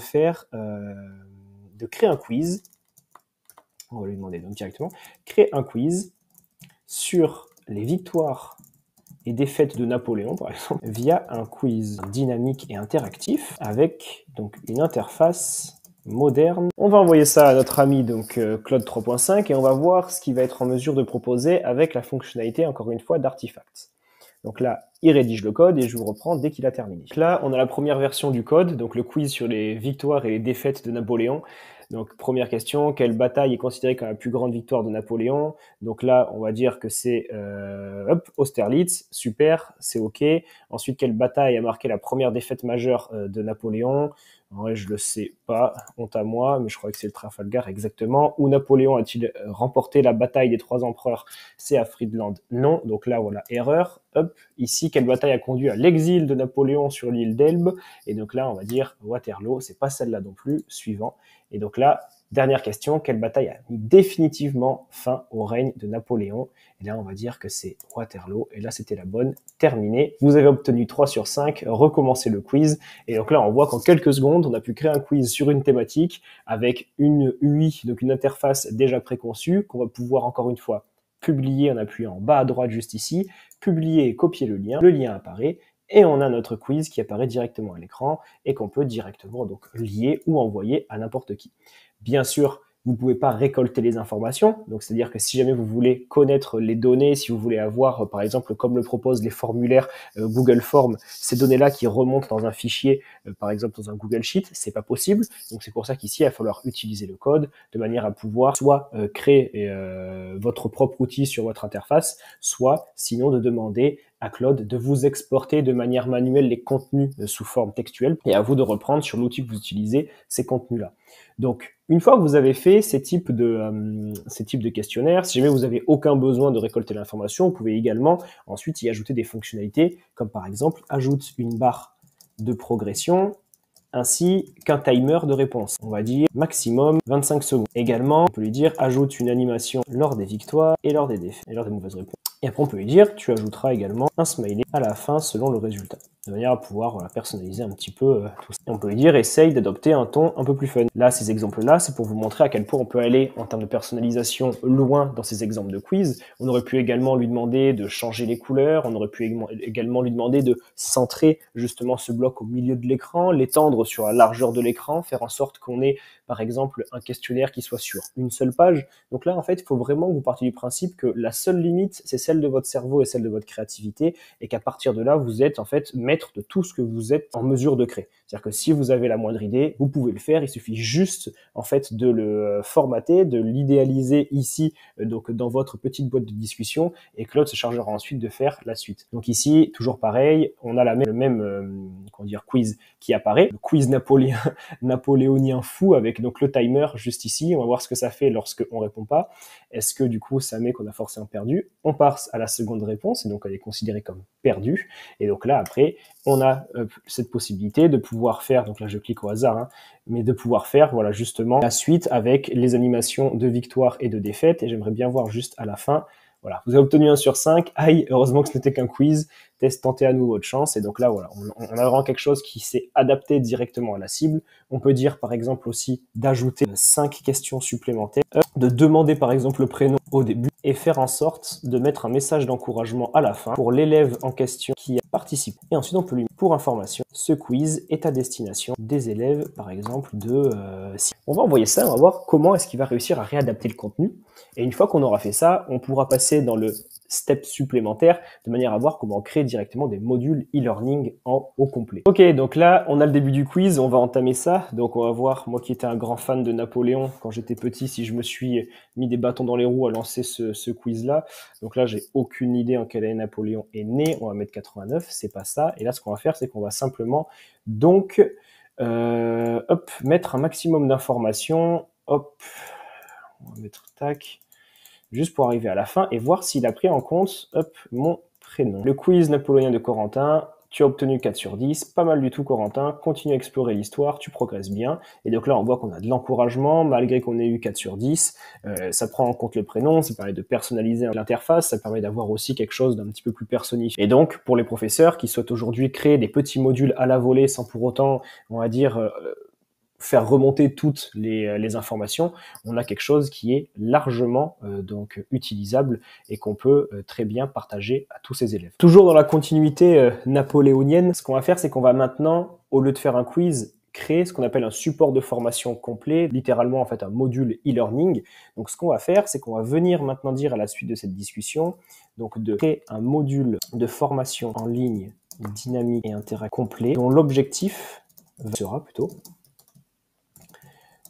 créer un quiz. On va lui demander donc directement créer un quiz sur les victoires et défaites de Napoléon, par exemple, via un quiz dynamique et interactif avec donc une interface moderne. On va envoyer ça à notre ami donc Claude 3.5 et on va voir ce qu'il va être en mesure de proposer avec la fonctionnalité, encore une fois, d'Artifacts. Donc là, il rédige le code et je vous reprends dès qu'il a terminé. Donc là, on a la première version du code, donc le quiz sur les victoires et les défaites de Napoléon. Donc première question, quelle bataille est considérée comme la plus grande victoire de Napoléon? Donc là, on va dire que c'est Austerlitz, super, c'est ok. Ensuite, quelle bataille a marqué la première défaite majeure de Napoléon? En vrai, je le sais pas, honte à moi, mais je crois que c'est le Trafalgar exactement. Où Napoléon a-t-il remporté la bataille des 3 empereurs? C'est à Friedland. Non, donc là, voilà, erreur. Hop, ici, quelle bataille a conduit à l'exil de Napoléon sur l'île d'Elbe? Et donc là, on va dire Waterloo, c'est pas celle-là non plus. Suivant. Et donc là, dernière question, quelle bataille a mis définitivement fin au règne de Napoléon? Et là, on va dire que c'est Waterloo. Et là, c'était la bonne. Terminé. Vous avez obtenu 3 sur 5. Recommencez le quiz. Et donc là, on voit qu'en quelques secondes, on a pu créer un quiz sur une thématique avec une UI, donc une interface déjà préconçue, qu'on va pouvoir encore une fois publier en appuyant en bas à droite juste ici, publier et copier le lien apparaît, et on a notre quiz qui apparaît directement à l'écran et qu'on peut directement donc lier ou envoyer à n'importe qui. Bien sûr, vous ne pouvez pas récolter les informations, donc c'est-à-dire que si jamais vous voulez connaître les données, si vous voulez avoir, par exemple, comme le proposent les formulaires Google Forms, ces données-là qui remontent dans un fichier, par exemple dans un Google Sheet, c'est pas possible. Donc c'est pour ça qu'ici, il va falloir utiliser le code de manière à pouvoir soit créer votre propre outil sur votre interface, soit sinon de demander à Claude de vous exporter de manière manuelle les contenus sous forme textuelle et à vous de reprendre sur l'outil que vous utilisez ces contenus-là. Donc, une fois que vous avez fait ces types de questionnaires, si jamais vous n'avez aucun besoin de récolter l'information, vous pouvez également ensuite y ajouter des fonctionnalités, comme par exemple, ajoute une barre de progression, ainsi qu'un timer de réponse. On va dire maximum 25 secondes. Également, on peut lui dire, ajoute une animation lors des victoires et lors des défaites, et lors des mauvaises réponses. Et après, on peut lui dire, tu ajouteras également un smiley à la fin selon le résultat. De manière à pouvoir personnaliser un petit peu tout ça. On peut lui dire, essaye d'adopter un ton un peu plus fun. Là, ces exemples-là, c'est pour vous montrer à quel point on peut aller, en termes de personnalisation, loin dans ces exemples de quiz. On aurait pu également lui demander de changer les couleurs. On aurait pu également lui demander de centrer justement ce bloc au milieu de l'écran, l'étendre sur la largeur de l'écran, faire en sorte qu'on ait, par exemple, un questionnaire qui soit sur une seule page. Donc là, en fait, il faut vraiment que vous partiez du principe que la seule limite, c'est celle de votre cerveau et celle de votre créativité, et qu'à partir de là, vous êtes en fait maître de tout ce que vous êtes en mesure de créer. C'est-à-dire que si vous avez la moindre idée, vous pouvez le faire, il suffit juste en fait de le formater, de l'idéaliser ici, donc dans votre petite boîte de discussion, et Claude se chargera ensuite de faire la suite. Donc ici, toujours pareil, on a le même quiz qui apparaît, le quiz napoléonien fou, avec donc le timer juste ici. On va voir ce que ça fait lorsque on répond pas. Est-ce que du coup ça met qu'on a forcément perdu? On passe à la seconde réponse, et donc elle est considérée comme perdue. Et donc là après, on a cette possibilité de pouvoir faire, donc là je clique au hasard, hein, mais de pouvoir faire voilà justement la suite avec les animations de victoire et de défaite. Et j'aimerais bien voir juste à la fin. Voilà, vous avez obtenu 1 sur 5. Aïe, heureusement que ce n'était qu'un quiz. Tentez à nouveau votre chance. Et donc là, voilà, on a vraiment quelque chose qui s'est adapté directement à la cible. On peut dire, par exemple, aussi d'ajouter 5 questions supplémentaires, de demander, par exemple, le prénom au début et faire en sorte de mettre un message d'encouragement à la fin pour l'élève en question qui a participé. Et ensuite, on peut lui mettre pour information, ce quiz est à destination des élèves, par exemple, de 6. On va envoyer ça, on va voir comment est-ce qu'il va réussir à réadapter le contenu. Et une fois qu'on aura fait ça, on pourra passer dans le step supplémentaire de manière à voir comment créer directement des modules e-learning au complet. Ok, donc là, on a le début du quiz, on va entamer ça. Donc on va voir, moi qui étais un grand fan de Napoléon quand j'étais petit, si je me suis mis des bâtons dans les roues à lancer ce quiz-là. Donc là, j'ai aucune idée en quelle année Napoléon est né. On va mettre 89, c'est pas ça. Et là, ce qu'on va faire, c'est qu'on va simplement donc mettre un maximum d'informations. Hop, on va mettre tac. Juste pour arriver à la fin et voir s'il a pris en compte mon prénom. Le quiz napoléonien de Corentin, tu as obtenu 4 sur 10, pas mal du tout Corentin, continue à explorer l'histoire, tu progresses bien. Et donc là, on voit qu'on a de l'encouragement, malgré qu'on ait eu 4 sur 10, ça prend en compte le prénom, ça permet de personnaliser l'interface, ça permet d'avoir aussi quelque chose d'un petit peu plus personnifié. Et donc, pour les professeurs qui souhaitent aujourd'hui créer des petits modules à la volée sans pour autant, on va dire, faire remonter toutes les informations, on a quelque chose qui est largement donc utilisable et qu'on peut très bien partager à tous ses élèves. Toujours dans la continuité napoléonienne, ce qu'on va faire, c'est qu'on va maintenant, au lieu de faire un quiz, créer ce qu'on appelle un support de formation complet, littéralement en fait un module e-learning. Donc ce qu'on va faire, c'est qu'on va venir maintenant dire à la suite de cette discussion, donc de créer un module de formation en ligne dynamique et interactif complet, dont l'objectif sera plutôt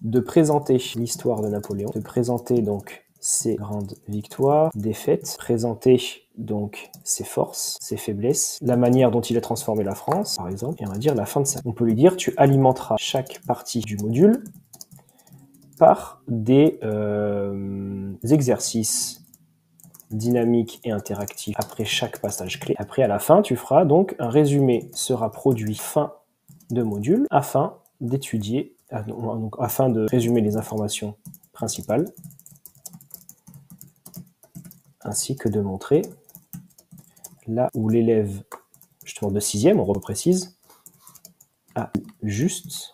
de présenter l'histoire de Napoléon, de présenter donc ses grandes victoires, défaites, présenter donc ses forces, ses faiblesses, la manière dont il a transformé la France, par exemple, et on va dire la fin de ça. On peut lui dire, tu alimenteras chaque partie du module par des exercices dynamiques et interactifs après chaque passage clé. Après, à la fin, tu feras donc un résumé sera produit fin de module afin d'étudier, donc afin de résumer les informations principales ainsi que de montrer là où l'élève justement de 6e, on reprécise, a juste.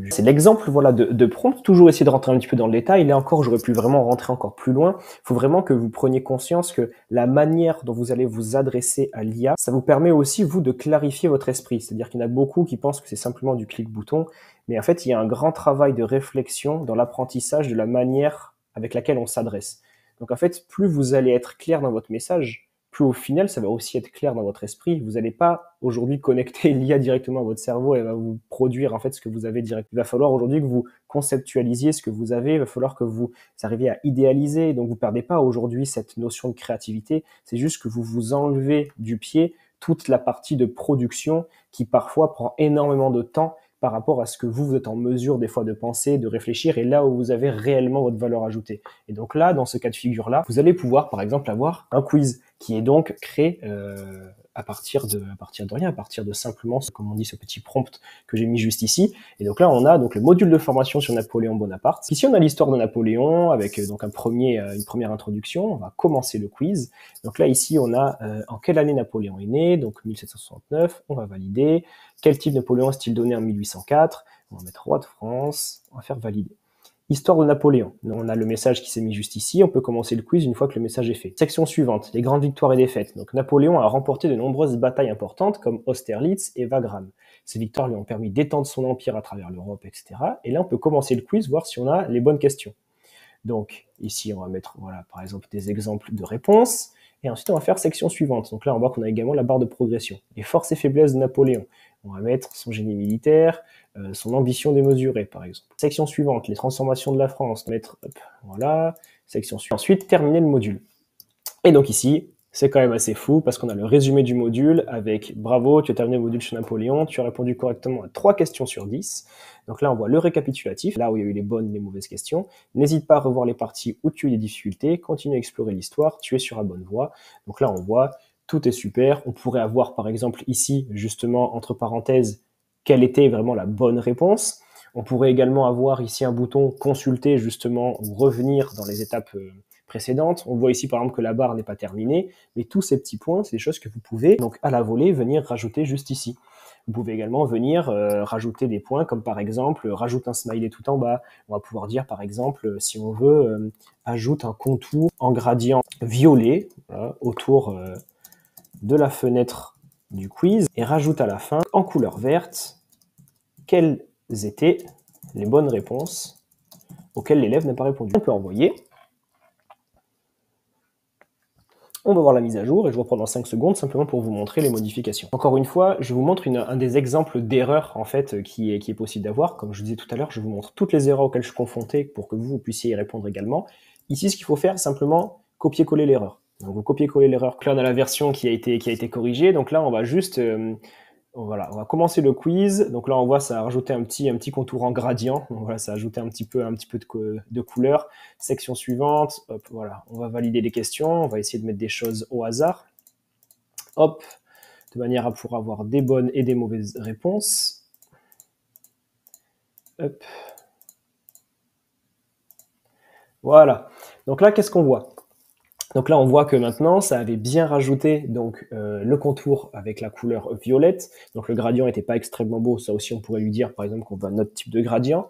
C'est l'exemple voilà, de prompt, toujours essayer de rentrer un petit peu dans le détail. Là encore, j'aurais pu vraiment rentrer encore plus loin. Il faut vraiment que vous preniez conscience que la manière dont vous allez vous adresser à l'IA, ça vous permet aussi, vous, de clarifier votre esprit. C'est-à-dire qu'il y en a beaucoup qui pensent que c'est simplement du clic-bouton, mais en fait, il y a un grand travail de réflexion dans l'apprentissage de la manière avec laquelle on s'adresse. Donc en fait, plus vous allez être clair dans votre message, plus au final, ça va aussi être clair dans votre esprit. Vous n'allez pas aujourd'hui connecter l'IA directement à votre cerveau et elle va vous produire en fait ce que vous avez direct. Il va falloir aujourd'hui que vous conceptualisiez ce que vous avez, il va falloir que vous arriviez à idéaliser. Donc vous ne perdez pas aujourd'hui cette notion de créativité, c'est juste que vous vous enlevez du pied toute la partie de production qui parfois prend énormément de temps par rapport à ce que vous êtes en mesure des fois de penser, de réfléchir, et là où vous avez réellement votre valeur ajoutée. Et donc là, dans ce cas de figure-là, vous allez pouvoir, par exemple, avoir un quiz qui est donc créé à partir de rien, à partir de simplement, comme on dit, ce petit prompt que j'ai mis juste ici. Et donc là, on a donc le module de formation sur Napoléon Bonaparte. Ici, on a l'histoire de Napoléon avec donc une première introduction. On va commencer le quiz. Donc là, ici, on a en quelle année Napoléon est né, donc 1769. On va valider. Quel type Napoléon est-il donné en 1804? On va mettre roi de France. On va faire valider. Histoire de Napoléon. On a le message qui s'est mis juste ici. On peut commencer le quiz une fois que le message est fait. Section suivante, les grandes victoires et défaites. Donc Napoléon a remporté de nombreuses batailles importantes comme Austerlitz et Wagram. Ces victoires lui ont permis d'étendre son empire à travers l'Europe, etc. Et là, on peut commencer le quiz, voir si on a les bonnes questions. Donc ici, on va mettre, voilà, par exemple, des exemples de réponses. Et ensuite, on va faire section suivante. Donc là, on voit qu'on a également la barre de progression. Les forces et faiblesses de Napoléon. On va mettre son génie militaire, son ambition démesurée, par exemple. Section suivante, les transformations de la France. On va mettre, hop, voilà, section suivante. Ensuite, terminer le module. Et donc ici, c'est quand même assez fou parce qu'on a le résumé du module avec « Bravo, tu as terminé le module sur Napoléon, tu as répondu correctement à 3 questions sur 10. » Donc là, on voit le récapitulatif, là où il y a eu les bonnes et les mauvaises questions. N'hésite pas à revoir les parties où tu as eu des difficultés, continue à explorer l'histoire, tu es sur la bonne voie. Donc là, on voit, tout est super. On pourrait avoir, par exemple, ici, justement, entre parenthèses, quelle était vraiment la bonne réponse. On pourrait également avoir ici un bouton « Consulter » justement, ou revenir dans les étapes précédentes. On voit ici par exemple que la barre n'est pas terminée, mais tous ces petits points, c'est des choses que vous pouvez, donc à la volée, venir rajouter juste ici. Vous pouvez également venir rajouter des points, comme par exemple, rajoute un smiley tout en bas. On va pouvoir dire par exemple, si on veut, ajoute un contour en gradient violet voilà, autour de la fenêtre du quiz, et rajoute à la fin, en couleur verte, quelles étaient les bonnes réponses auxquelles l'élève n'a pas répondu. On peut envoyer. On va voir la mise à jour et je reprends dans 5 secondes simplement pour vous montrer les modifications. Encore une fois, je vous montre un des exemples d'erreurs en fait qui est possible d'avoir. Comme je vous disais tout à l'heure, je vous montre toutes les erreurs auxquelles je suis confronté pour que vous puissiez y répondre également. Ici, ce qu'il faut faire, c'est simplement copier-coller l'erreur. Donc vous copiez-coller l'erreur. Là, on a la version qui a été corrigée. Donc là, on va juste voilà, on va commencer le quiz. Donc là, on voit ça a rajouté un petit contour en gradient. Donc voilà, ça a ajouté un petit peu de couleur. Section suivante, hop, voilà, on va valider les questions. On va essayer de mettre des choses au hasard. Hop, de manière à pouvoir avoir des bonnes et des mauvaises réponses. Hop. Voilà. Donc là, qu'est-ce qu'on voit ? Donc là, on voit que maintenant, ça avait bien rajouté donc le contour avec la couleur violette. Donc le gradient n'était pas extrêmement beau. Ça aussi, on pourrait lui dire, par exemple, qu'on veut un autre type de gradient.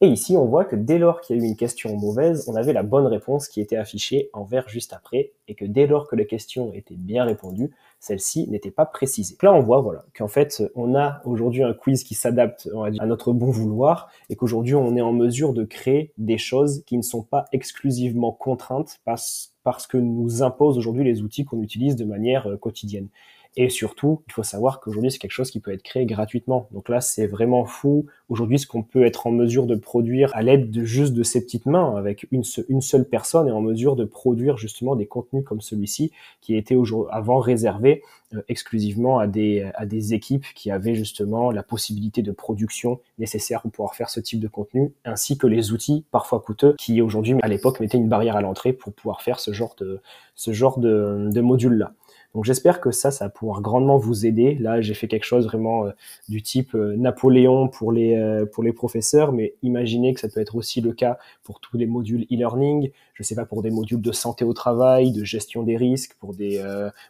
Et ici, on voit que dès lors qu'il y a eu une question mauvaise, on avait la bonne réponse qui était affichée en vert juste après, et que dès lors que la question était bien répondue, celle-ci n'était pas précisée. Là, on voit voilà, qu'en fait, on a aujourd'hui un quiz qui s'adapte à notre bon vouloir, et qu'aujourd'hui, on est en mesure de créer des choses qui ne sont pas exclusivement contraintes parce que nous imposent aujourd'hui les outils qu'on utilise de manière quotidienne. Et surtout, il faut savoir qu'aujourd'hui, c'est quelque chose qui peut être créé gratuitement. Donc là, c'est vraiment fou. Aujourd'hui, ce qu'on peut être en mesure de produire à l'aide de juste de ses petites mains, avec une seule personne, est en mesure de produire justement des contenus comme celui-ci, qui était avant réservé exclusivement à des équipes qui avaient justement la possibilité de production nécessaire pour pouvoir faire ce type de contenu, ainsi que les outils parfois coûteux qui aujourd'hui, à l'époque, mettaient une barrière à l'entrée pour pouvoir faire ce genre de module-là. Donc j'espère que ça va pouvoir grandement vous aider. Là, j'ai fait quelque chose vraiment du type Napoléon pour les professeurs, mais imaginez que ça peut être aussi le cas pour tous les modules e-learning, je sais pas, pour des modules de santé au travail, de gestion des risques, pour des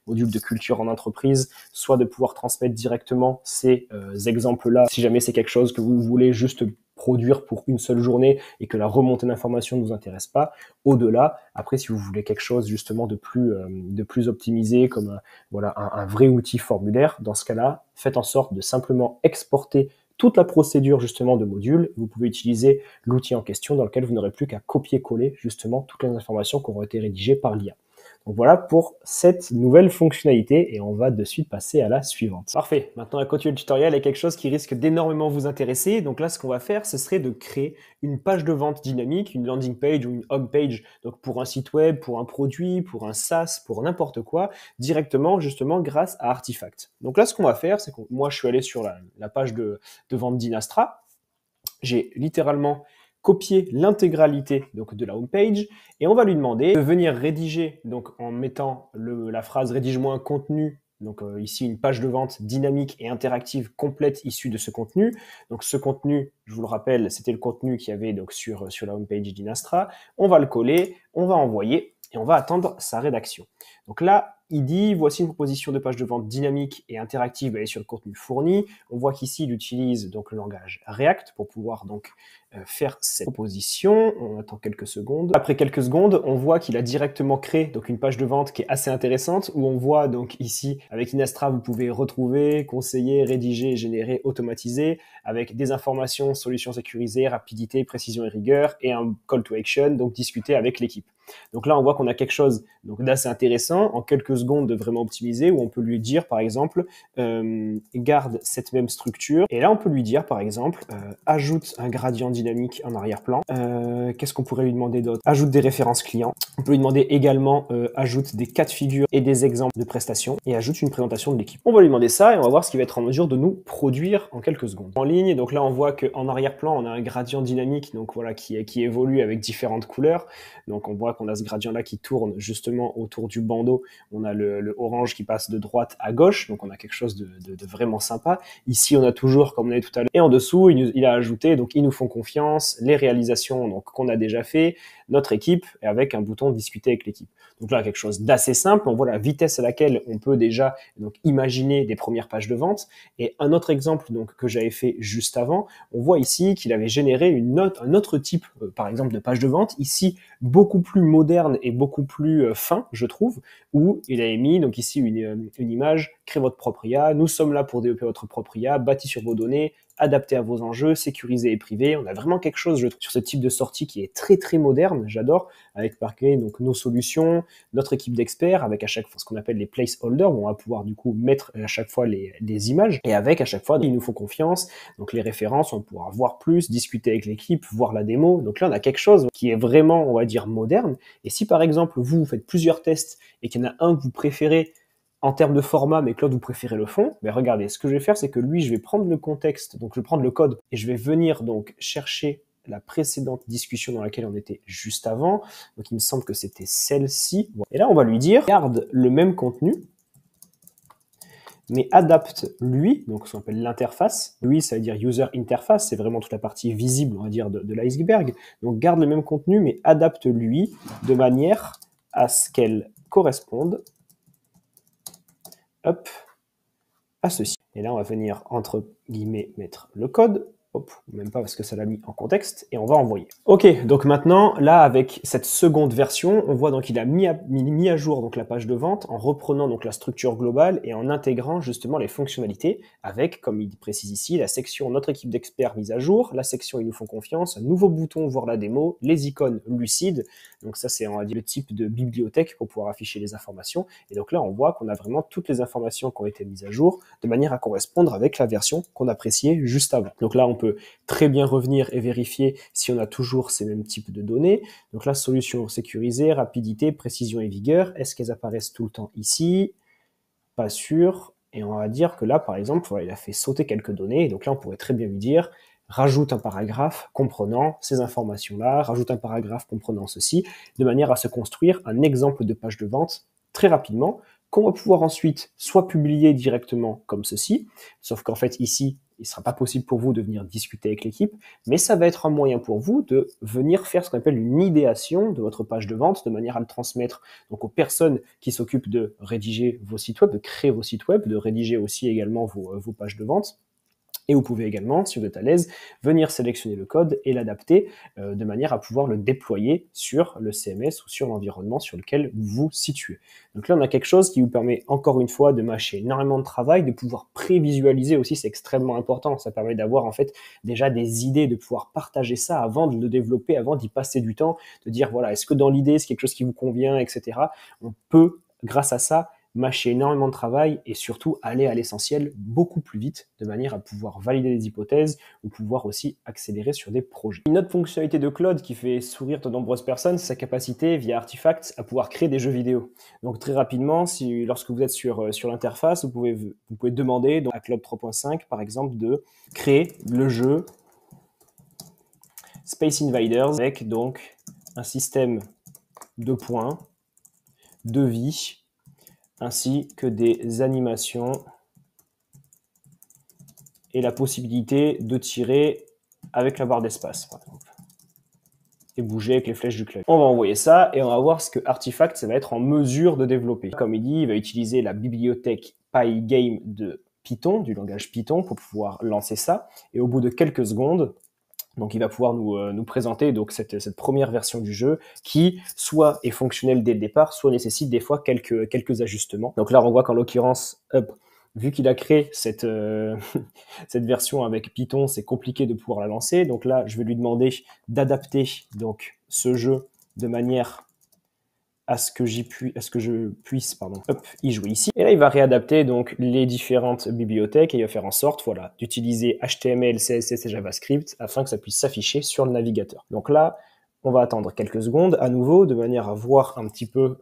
modules de culture en entreprise, soit de pouvoir transmettre directement ces exemples-là, si jamais c'est quelque chose que vous voulez juste produire pour une seule journée et que la remontée d'informations ne vous intéresse pas. Au-delà, après, si vous voulez quelque chose justement de plus optimisé, comme voilà, un vrai outil formulaire, dans ce cas-là, faites en sorte de simplement exporter toute la procédure justement de module. Vous pouvez utiliser l'outil en question dans lequel vous n'aurez plus qu'à copier-coller justement toutes les informations qui auront été rédigées par l'IA. Donc voilà pour cette nouvelle fonctionnalité et on va de suite passer à la suivante. Parfait, maintenant à continuer le tutoriel, il y a quelque chose qui risque d'énormément vous intéresser. Donc là, ce qu'on va faire, ce serait de créer une page de vente dynamique, une landing page ou une home page, donc pour un site web, pour un produit, pour un SaaS, pour n'importe quoi, directement justement grâce à Artifact. Donc là, ce qu'on va faire, c'est que moi, je suis allé sur la page de vente d'Inastra. J'ai littéralement copier l'intégralité donc de la homepage et on va lui demander de venir rédiger donc en mettant la phrase rédige-moi un contenu, donc ici une page de vente dynamique et interactive complète issue de ce contenu. Donc ce contenu, je vous le rappelle, c'était le contenu qu'il y avait donc sur la homepage d'Inastra. On va le coller, on va envoyer et on va attendre sa rédaction. Donc là, il dit, voici une proposition de page de vente dynamique et interactive basée sur le contenu fourni. On voit qu'ici, il utilise donc le langage React pour pouvoir donc faire cette proposition. On attend quelques secondes. Après quelques secondes, on voit qu'il a directement créé donc une page de vente qui est assez intéressante, où on voit donc ici, avec Inastra, vous pouvez retrouver, conseiller, rédiger, générer, automatiser, avec des informations, solutions sécurisées, rapidité, précision et rigueur, et un call to action, donc discuter avec l'équipe. Donc là, on voit qu'on a quelque chose d'assez intéressant, en quelques secondes de vraiment optimiser, où on peut lui dire, par exemple, garde cette même structure. Et là, on peut lui dire, par exemple, ajoute un gradient dynamique en arrière-plan. Qu'est-ce qu'on pourrait lui demander d'autre? Ajoute des références clients. On peut lui demander également, ajoute des cas de figure et des exemples de prestations, et ajoute une présentation de l'équipe. On va lui demander ça, et on va voir ce qu'il va être en mesure de nous produire en quelques secondes. En ligne, donc là, on voit qu'en arrière-plan, on a un gradient dynamique, donc voilà, qui évolue avec différentes couleurs. Donc on voit qu'on a ce gradient-là qui tourne justement autour du bandeau. On a le orange qui passe de droite à gauche, donc on a quelque chose de vraiment sympa. Ici, on a toujours, comme on a dit tout à l'heure, et en dessous, il a ajouté, donc ils nous font confiance, les réalisations donc qu'on a déjà fait, notre équipe, et avec un bouton discuter avec l'équipe. Donc là, quelque chose d'assez simple. On voit la vitesse à laquelle on peut déjà donc imaginer des premières pages de vente. Et un autre exemple donc que j'avais fait juste avant, on voit ici qu'il avait généré un autre type, par exemple, de page de vente. Ici, beaucoup plus moderne et beaucoup plus fin, je trouve, où il a mis donc ici une image, créez votre propre IA, nous sommes là pour développer votre propre IA, bâti sur vos données, adapté à vos enjeux, sécurisé et privé. On a vraiment quelque chose, je trouve, sur ce type de sortie qui est très très moderne, j'adore, avec marqué donc nos solutions, notre équipe d'experts, avec à chaque fois ce qu'on appelle les placeholders, où on va pouvoir du coup mettre à chaque fois les images, et avec à chaque fois, il nous faut confiance, donc les références, on va pouvoir voir plus, discuter avec l'équipe, voir la démo. Donc là, on a quelque chose qui est vraiment, on va dire, moderne. Et si par exemple, vous faites plusieurs tests et qu'il y en a un que vous préférez en termes de format, mais que l'autre vous préférez le fond, ben regardez, ce que je vais faire, c'est que lui, je vais prendre le contexte, donc je vais prendre le code, et je vais venir donc chercher la précédente discussion dans laquelle on était juste avant. Donc il me semble que c'était celle-ci. Et là, on va lui dire, garde le même contenu, mais adapte lui, donc ce qu'on appelle l'interface. Lui, ça veut dire user interface, c'est vraiment toute la partie visible, on va dire, de l'iceberg. Donc garde le même contenu, mais adapte lui de manière à ce qu'elle corresponde, hop, à ceci. Et là, on va venir, entre guillemets, mettre le code. Hop, même pas parce que ça l'a mis en contexte, et on va envoyer. Ok, donc maintenant, là, avec cette seconde version, on voit donc qu'il a mis à jour donc la page de vente en reprenant donc la structure globale et en intégrant justement les fonctionnalités avec, comme il précise ici, la section notre équipe d'experts mise à jour, la section ils nous font confiance, un nouveau bouton voir la démo, les icônes lucides. Donc ça, c'est, on va dire, le type de bibliothèque pour pouvoir afficher les informations. Et donc là, on voit qu'on a vraiment toutes les informations qui ont été mises à jour de manière à correspondre avec la version qu'on appréciait juste avant. Donc là, on peut très bien revenir et vérifier si on a toujours ces mêmes types de données. Donc là, solution sécurisée, rapidité, précision et vigueur. Est-ce qu'elles apparaissent tout le temps ici? Pas sûr. Et on va dire que là, par exemple, voilà, il a fait sauter quelques données. Et donc là, on pourrait très bien lui dire rajoute un paragraphe comprenant ces informations-là, rajoute un paragraphe comprenant ceci, de manière à se construire un exemple de page de vente très rapidement, qu'on va pouvoir ensuite soit publier directement comme ceci, sauf qu'en fait ici, il ne sera pas possible pour vous de venir discuter avec l'équipe, mais ça va être un moyen pour vous de venir faire ce qu'on appelle une idéation de votre page de vente, de manière à le transmettre donc aux personnes qui s'occupent de rédiger vos sites web, de créer vos sites web, de rédiger aussi également vos pages de vente. Et vous pouvez également, si vous êtes à l'aise, venir sélectionner le code et l'adapter de manière à pouvoir le déployer sur le CMS ou sur l'environnement sur lequel vous vous situez. Donc là, on a quelque chose qui vous permet encore une fois de mâcher énormément de travail, de pouvoir prévisualiser aussi, c'est extrêmement important. Ça permet d'avoir en fait déjà des idées, de pouvoir partager ça avant de le développer, avant d'y passer du temps, de dire voilà, est-ce que dans l'idée, c'est quelque chose qui vous convient, etc. On peut, grâce à ça, mâcher énormément de travail et surtout aller à l'essentiel beaucoup plus vite de manière à pouvoir valider des hypothèses ou pouvoir aussi accélérer sur des projets. Une autre fonctionnalité de Claude qui fait sourire de nombreuses personnes, c'est sa capacité via Artifacts à pouvoir créer des jeux vidéo. Donc très rapidement, lorsque vous êtes sur l'interface, vous pouvez demander donc, à Claude 3.5 par exemple de créer le jeu Space Invaders avec donc un système de points, de vie, ainsi que des animations et la possibilité de tirer avec la barre d'espace, par exemple, et bouger avec les flèches du clavier. On va envoyer ça et on va voir ce que Artifact ça va être en mesure de développer. Comme il dit, il va utiliser la bibliothèque Pygame de Python, du langage Python, pour pouvoir lancer ça. Et au bout de quelques secondes, donc il va pouvoir nous présenter donc cette première version du jeu qui soit est fonctionnelle dès le départ, soit nécessite des fois quelques ajustements. Donc là on voit qu'en l'occurrence, vu qu'il a créé cette version avec Python, c'est compliqué de pouvoir la lancer. Donc là je vais lui demander d'adapter donc ce jeu de manière à ce que je puisse y jouer ici. Et là, il va réadapter donc les différentes bibliothèques et il va faire en sorte, voilà, d'utiliser HTML, CSS et JavaScript afin que ça puisse s'afficher sur le navigateur. Donc là, on va attendre quelques secondes à nouveau de manière à voir un petit peu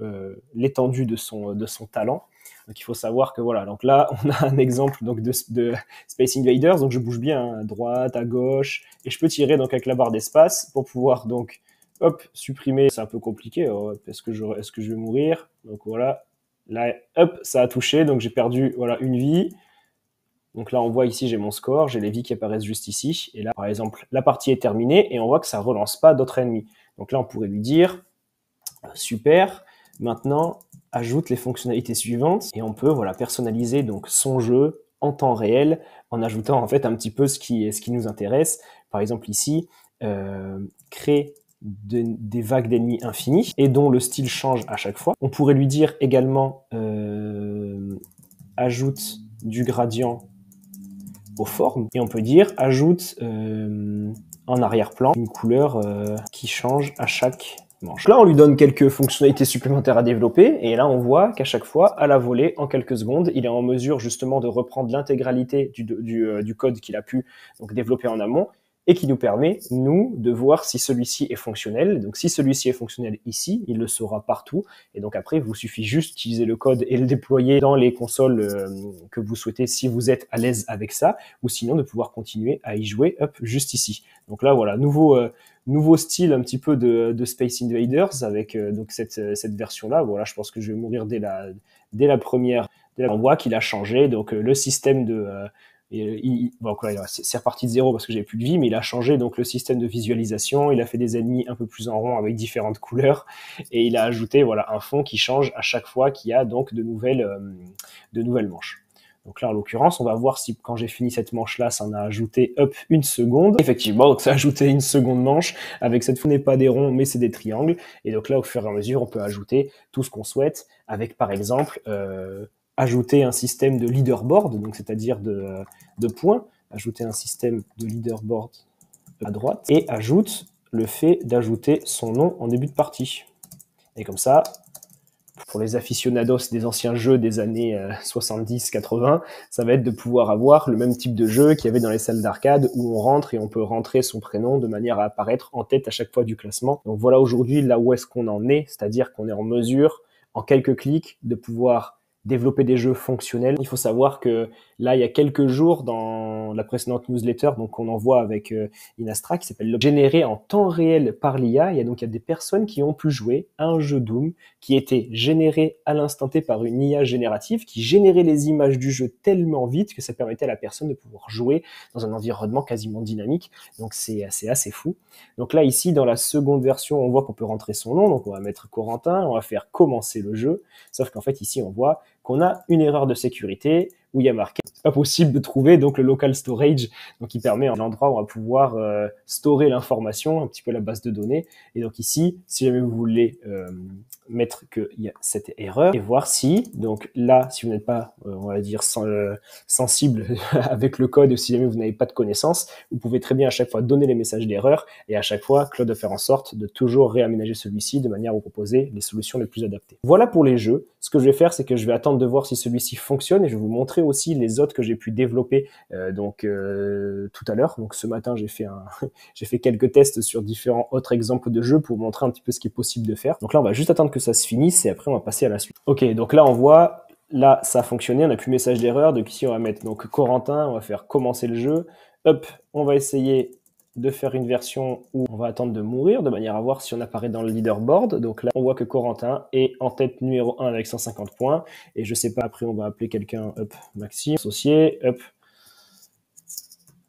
l'étendue de son talent. Donc il faut savoir que voilà, donc là on a un exemple donc de Space Invaders, donc je bouge bien hein, à droite, à gauche, et je peux tirer donc avec la barre d'espace pour pouvoir donc hop, supprimer, c'est un peu compliqué. Est-ce que je vais mourir? Donc voilà, là, hop, ça a touché, donc j'ai perdu voilà une vie. Donc là, on voit ici, j'ai mon score, j'ai les vies qui apparaissent juste ici. Et là, par exemple, la partie est terminée et on voit que ça relance pas d'autres ennemis. Donc là, on pourrait lui dire, super, maintenant, ajoute les fonctionnalités suivantes et on peut voilà personnaliser donc son jeu en temps réel en ajoutant en fait un petit peu ce qui nous intéresse. Par exemple ici, créer des vagues d'ennemis infinis et dont le style change à chaque fois. On pourrait lui dire également ajoute du gradient aux formes et on peut dire ajoute en arrière-plan une couleur qui change à chaque manche. Là, on lui donne quelques fonctionnalités supplémentaires à développer et là, on voit qu'à chaque fois, à la volée, en quelques secondes, il est en mesure justement de reprendre l'intégralité du code qu'il a pu donc développer en amont et qui nous permet, nous, de voir si celui-ci est fonctionnel. Donc, si celui-ci est fonctionnel ici, il le sera partout. Et donc, après, il vous suffit juste d'utiliser le code et le déployer dans les consoles que vous souhaitez si vous êtes à l'aise avec ça, ou sinon de pouvoir continuer à y jouer, hop, juste ici. Donc là, voilà, nouveau style un petit peu de Space Invaders avec donc cette version-là. Voilà, je pense que je vais mourir dès la première. On voit qu'il a changé. Donc, le système de... c'est reparti de zéro parce que j'ai plus de vie, mais il a changé donc le système de visualisation, il a fait des ennemis un peu plus en rond avec différentes couleurs et il a ajouté voilà un fond qui change à chaque fois qu'il y a donc de nouvelles manches. Donc là, en l'occurrence, on va voir si quand j'ai fini cette manche-là, ça en a ajouté une seconde. Effectivement, donc ça a ajouté une seconde manche. Avec cette fois, n'est pas des ronds, mais c'est des triangles. Et donc là, au fur et à mesure, on peut ajouter tout ce qu'on souhaite avec, par exemple, ajouter un système de leaderboard, donc c'est-à-dire de points, ajouter un système de leaderboard à droite, et ajoute le fait d'ajouter son nom en début de partie. Et comme ça, pour les aficionados des anciens jeux des années 70-80, ça va être de pouvoir avoir le même type de jeu qu'il y avait dans les salles d'arcade où on rentre et on peut rentrer son prénom de manière à apparaître en tête à chaque fois du classement. Donc voilà aujourd'hui là où est-ce qu'on en est, c'est-à-dire qu'on est en mesure, en quelques clics, de pouvoir développer des jeux fonctionnels. Il faut savoir que là, il y a quelques jours, dans la précédente newsletter, donc on envoie avec Inastra, qui s'appelle généré en temps réel par l'IA. Il y a des personnes qui ont pu jouer à un jeu Doom qui était généré à l'instant T par une IA générative, qui générait les images du jeu tellement vite que ça permettait à la personne de pouvoir jouer dans un environnement quasiment dynamique. Donc c'est assez fou. Donc là, ici, dans la seconde version, on voit qu'on peut rentrer son nom. Donc on va mettre Corentin, on va faire commencer le jeu. Sauf qu'en fait, ici, on voit qu'on a une erreur de sécurité où il y a marqué pas possible de trouver donc le local storage, donc qui permet un endroit où on va pouvoir storer l'information, un petit peu la base de données. Et donc ici, si jamais vous voulez mettre qu'il y a cette erreur et voir si, donc là, si vous n'êtes pas, on va dire, sensible avec le code, ou si jamais vous n'avez pas de connaissances, vous pouvez très bien à chaque fois donner les messages d'erreur et à chaque fois, Claude va faire en sorte de toujours réaménager celui-ci de manière à vous proposer les solutions les plus adaptées. Voilà pour les jeux. Ce que je vais faire, c'est que je vais attendre de voir si celui-ci fonctionne et je vais vous montrer aussi les autres que j'ai pu développer tout à l'heure. Donc ce matin, j'ai fait quelques tests sur différents autres exemples de jeux pour vous montrer un petit peu ce qui est possible de faire. Donc là, on va juste attendre que ça se finisse et après, on va passer à la suite. Ok, donc là, on voit, là, ça a fonctionné. On n'a plus de message d'erreur. Donc ici, on va mettre donc Corentin, on va faire commencer le jeu. Hop, on va essayer de faire une version où on va attendre de mourir de manière à voir si on apparaît dans le leaderboard. Donc là, on voit que Corentin est en tête numéro 1 avec 150 points. Et je sais pas, après, on va appeler quelqu'un, hop, Maxime, associé, hop.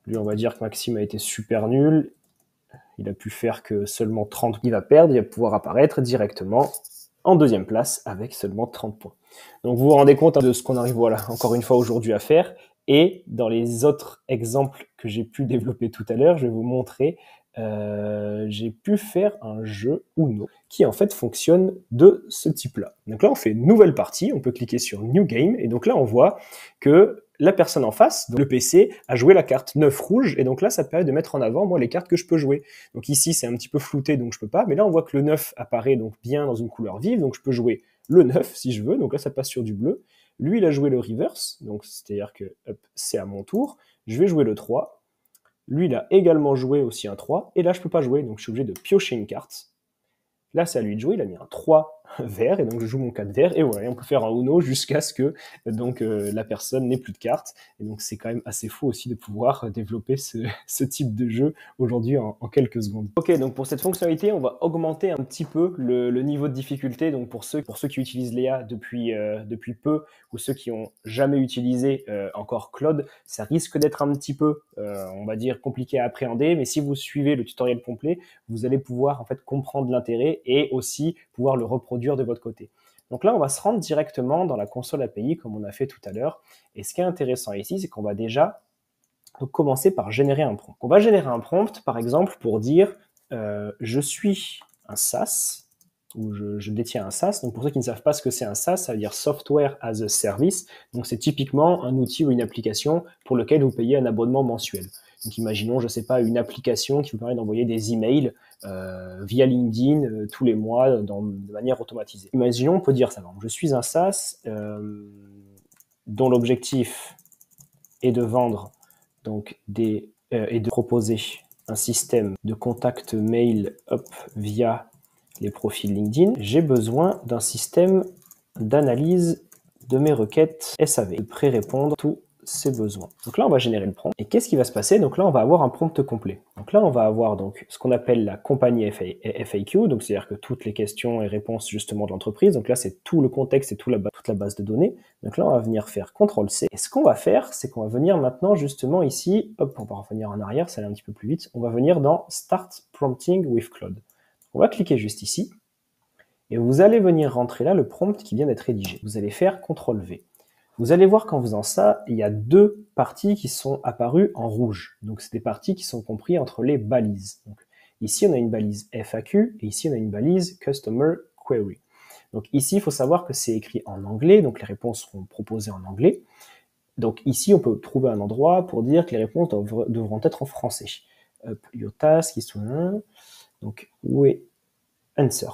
Lui, on va dire que Maxime a été super nul. Il a pu faire que seulement 30. Il va perdre, il va pouvoir apparaître directement en deuxième place avec seulement 30 points. Donc vous vous rendez compte de ce qu'on arrive, voilà, encore une fois aujourd'hui à faire. Et dans les autres exemples que j'ai pu développer tout à l'heure, je vais vous montrer, j'ai pu faire un jeu Uno qui en fait fonctionne de ce type-là. Donc là, on fait une nouvelle partie, on peut cliquer sur New Game, et donc là, on voit que la personne en face, donc le PC, a joué la carte 9 rouge, et donc là, ça permet de mettre en avant, moi, les cartes que je peux jouer. Donc ici, c'est un petit peu flouté, donc je peux pas, mais là, on voit que le 9 apparaît donc bien dans une couleur vive, donc je peux jouer le 9 si je veux, donc là, ça passe sur du bleu. Lui, il a joué le reverse, donc c'est-à-dire que c'est à mon tour. Je vais jouer le 3. Lui, il a également joué aussi un 3. Et là, je peux pas jouer, donc je suis obligé de piocher une carte. Là, c'est à lui de jouer. Il a mis un 3 vert, et donc je joue mon 4 vert. Et voilà, on peut faire un Uno jusqu'à ce que la personne n'ait plus de cartes. Et donc, c'est quand même assez fou aussi de pouvoir développer ce type de jeu aujourd'hui en quelques secondes. Ok, donc pour cette fonctionnalité, on va augmenter un petit peu le niveau de difficulté. Donc pour ceux qui utilisent Léa depuis peu, ou ceux qui ont jamais utilisé encore Claude, ça risque d'être un petit peu, on va dire, compliqué à appréhender. Mais si vous suivez le tutoriel complet, vous allez pouvoir en fait comprendre l'intérêt et aussi pouvoir le reproduire de votre côté. Donc là, on va se rendre directement dans la console API comme on a fait tout à l'heure. Et ce qui est intéressant ici, c'est qu'on va déjà commencer par générer un prompt. On va générer un prompt, par exemple, pour dire je suis un SaaS, ou je détiens un SaaS. Donc pour ceux qui ne savent pas ce que c'est un SaaS, ça veut dire Software as a Service. Donc c'est typiquement un outil ou une application pour lequel vous payez un abonnement mensuel. Donc imaginons, je ne sais pas, une application qui vous permet d'envoyer des emails via LinkedIn tous les mois de manière automatisée. Imaginons, on peut dire ça. Donc, je suis un SaaS dont l'objectif est de vendre donc et de proposer un système de contact mail via les profils LinkedIn. J'ai besoin d'un système d'analyse de mes requêtes SAV, de pré-répondre tous ces besoins. Donc là, on va générer le prompt. Et qu'est-ce qui va se passer? Donc là, on va avoir un prompt complet. Donc là, on va avoir donc ce qu'on appelle la compagnie FAQ, donc c'est-à-dire que toutes les questions et réponses justement de l'entreprise. Donc là, c'est tout le contexte et toute la base de données. Donc là, on va venir faire CTRL-C. Et ce qu'on va faire, c'est qu'on va venir maintenant justement ici, hop, on va revenir en arrière, ça allait un petit peu plus vite. On va venir dans Start Prompting with Claude. On va cliquer juste ici. Et vous allez venir rentrer là le prompt qui vient d'être rédigé. Vous allez faire CTRL-V. Vous allez voir qu'en faisant ça, il y a deux parties qui sont apparues en rouge. Donc c'est des parties qui sont comprises entre les balises. Donc, ici, on a une balise FAQ et ici, on a une balise Customer Query. Donc ici, il faut savoir que c'est écrit en anglais, donc les réponses seront proposées en anglais. Donc ici, on peut trouver un endroit pour dire que les réponses devront être en français. Up, your task is to... Donc, où est answer?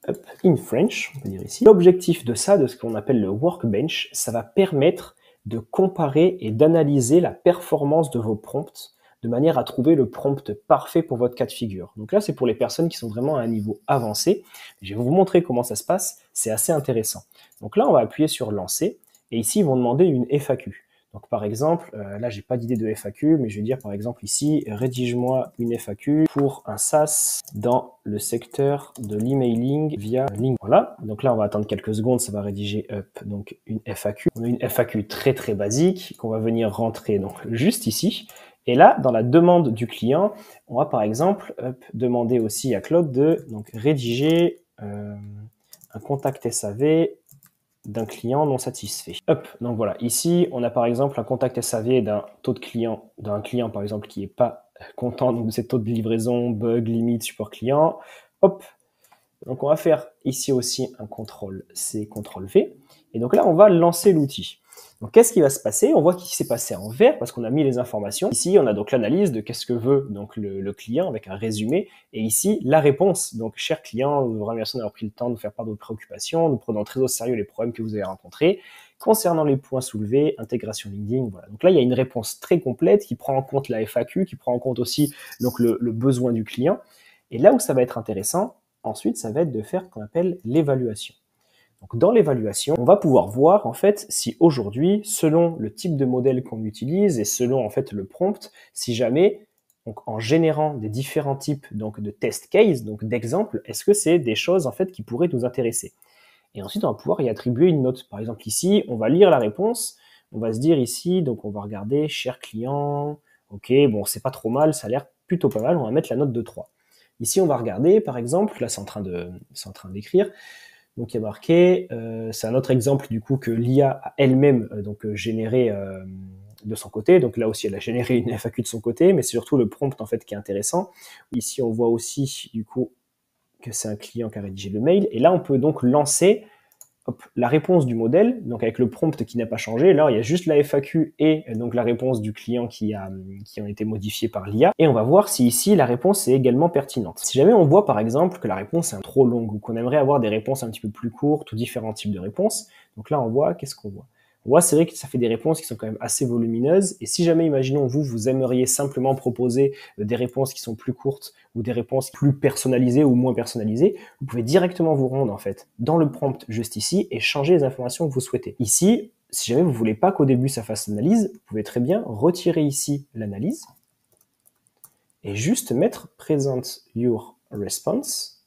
Up, in French, on peut dire ici. L'objectif de ça, de ce qu'on appelle le workbench, ça va permettre de comparer et d'analyser la performance de vos prompts de manière à trouver le prompt parfait pour votre cas de figure. Donc là, c'est pour les personnes qui sont vraiment à un niveau avancé. Je vais vous montrer comment ça se passe, c'est assez intéressant. Donc là, on va appuyer sur lancer, et ici, ils vont demander une FAQ. Donc par exemple, là j'ai pas d'idée de FAQ, mais je vais dire par exemple ici, rédige-moi une FAQ pour un SaaS dans le secteur de l'emailing via LinkedIn. Voilà, donc là on va attendre quelques secondes, ça va rédiger up, donc une FAQ. On a une FAQ très très basique qu'on va venir rentrer donc juste ici. Et là, dans la demande du client, on va par exemple demander aussi à Claude de donc, rédiger un contact SAV d'un client non satisfait. Hop, donc voilà, ici, on a par exemple un contact SAV d'un taux de client, d'un client par exemple qui n'est pas content donc, de ses taux de livraison, bug, limite, support client. Hop, donc on va faire ici aussi un CTRL-C, CTRL-V. Et donc là, on va lancer l'outil. Donc qu'est-ce qui va se passer? On voit qu'il s'est passé en vert parce qu'on a mis les informations. Ici, on a donc l'analyse de qu'est-ce que veut donc le client avec un résumé. Et ici, la réponse. Donc, cher client, nous vous remercions d'avoir pris le temps de nous faire part de vos préoccupations. Nous prenons très au sérieux les problèmes que vous avez rencontrés. Concernant les points soulevés, intégration LinkedIn, voilà. Donc là, il y a une réponse très complète qui prend en compte la FAQ, qui prend en compte aussi donc, le besoin du client. Et là où ça va être intéressant, ensuite, ça va être de faire ce qu'on appelle l'évaluation. Donc dans l'évaluation, on va pouvoir voir en fait si aujourd'hui, selon le type de modèle qu'on utilise et selon en fait le prompt, si jamais, donc en générant des différents types donc de test case, donc d'exemples, est-ce que c'est des choses en fait qui pourraient nous intéresser? Et ensuite, on va pouvoir y attribuer une note. Par exemple ici, on va lire la réponse, on va se dire ici, donc on va regarder cher client, ok, bon c'est pas trop mal, ça a l'air plutôt pas mal, on va mettre la note de 3. Ici, on va regarder par exemple, là c'est en train d'écrire. Donc il y a marqué, c'est un autre exemple du coup que l'IA a elle-même généré de son côté. Donc là aussi elle a généré une FAQ de son côté, mais c'est surtout le prompt en fait qui est intéressant. Ici on voit aussi du coup que c'est un client qui a rédigé le mail. Et là on peut donc lancer la réponse du modèle, donc avec le prompt qui n'a pas changé. Là, il y a juste la FAQ et donc la réponse du client qui ont été modifiées par l'IA. Et on va voir si ici, la réponse est également pertinente. Si jamais on voit par exemple que la réponse est trop longue ou qu'on aimerait avoir des réponses un petit peu plus courtes ou différents types de réponses, donc là, on voit, qu'est-ce qu'on voit? On voit, c'est vrai que ça fait des réponses qui sont quand même assez volumineuses. Et si jamais, imaginons, vous aimeriez simplement proposer des réponses qui sont plus courtes ou des réponses plus personnalisées ou moins personnalisées, vous pouvez directement vous rendre, en fait, dans le prompt juste ici et changer les informations que vous souhaitez. Ici, si jamais vous voulez pas qu'au début ça fasse l'analyse, vous pouvez très bien retirer ici l'analyse et juste mettre Present your response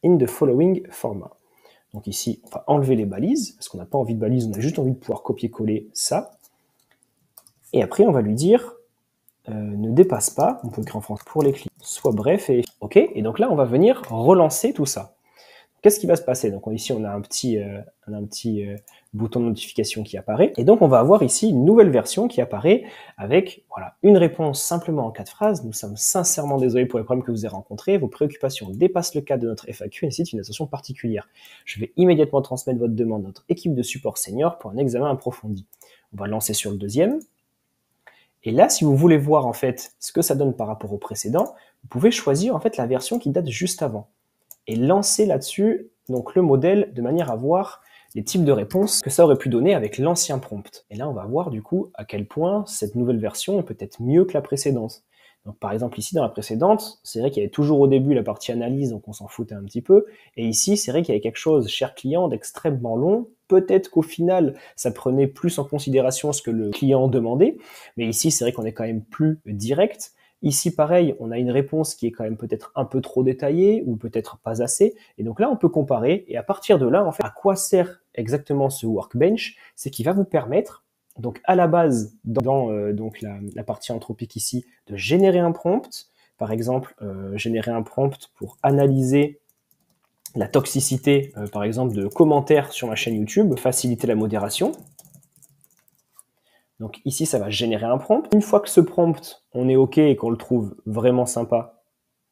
in the following format. Donc ici, on va enlever les balises, parce qu'on n'a pas envie de balises, on a juste envie de pouvoir copier-coller ça. Et après, on va lui dire, ne dépasse pas, on peut écrire en français pour les clients, soit bref et OK. Et donc là, on va venir relancer tout ça. Qu'est-ce qui va se passer? Donc ici, on a un petit bouton de notification qui apparaît. Et donc, on va avoir ici une nouvelle version qui apparaît avec voilà, une réponse simplement en 4 phrases. Nous sommes sincèrement désolés pour les problèmes que vous avez rencontrés. Vos préoccupations dépassent le cadre de notre FAQ et nécessitent une attention particulière. Je vais immédiatement transmettre votre demande à notre équipe de support senior pour un examen approfondi. On va lancer sur le deuxième. Et là, si vous voulez voir en fait ce que ça donne par rapport au précédent, vous pouvez choisir en fait la version qui date juste avant et lancer là-dessus donc le modèle de manière à voir les types de réponses que ça aurait pu donner avec l'ancien prompt. Et là, on va voir du coup à quel point cette nouvelle version est peut-être mieux que la précédente. Donc par exemple ici dans la précédente, c'est vrai qu'il y avait toujours au début la partie analyse, donc on s'en foutait un petit peu. Et ici, c'est vrai qu'il y avait quelque chose, cher client, d'extrêmement long. Peut-être qu'au final, ça prenait plus en considération ce que le client demandait. Mais ici, c'est vrai qu'on est quand même plus direct. Ici, pareil, on a une réponse qui est quand même peut-être un peu trop détaillée ou peut-être pas assez. Et donc là, on peut comparer. Et à partir de là, en fait, à quoi sert exactement ce workbench? C'est qu'il va vous permettre, donc à la base, dans donc la partie anthropique ici, de générer un prompt. Par exemple, générer un prompt pour analyser la toxicité, par exemple, de commentaires sur ma chaîne YouTube, faciliter la modération. Donc ici, ça va générer un prompt. Une fois que ce prompt, on est OK et qu'on le trouve vraiment sympa,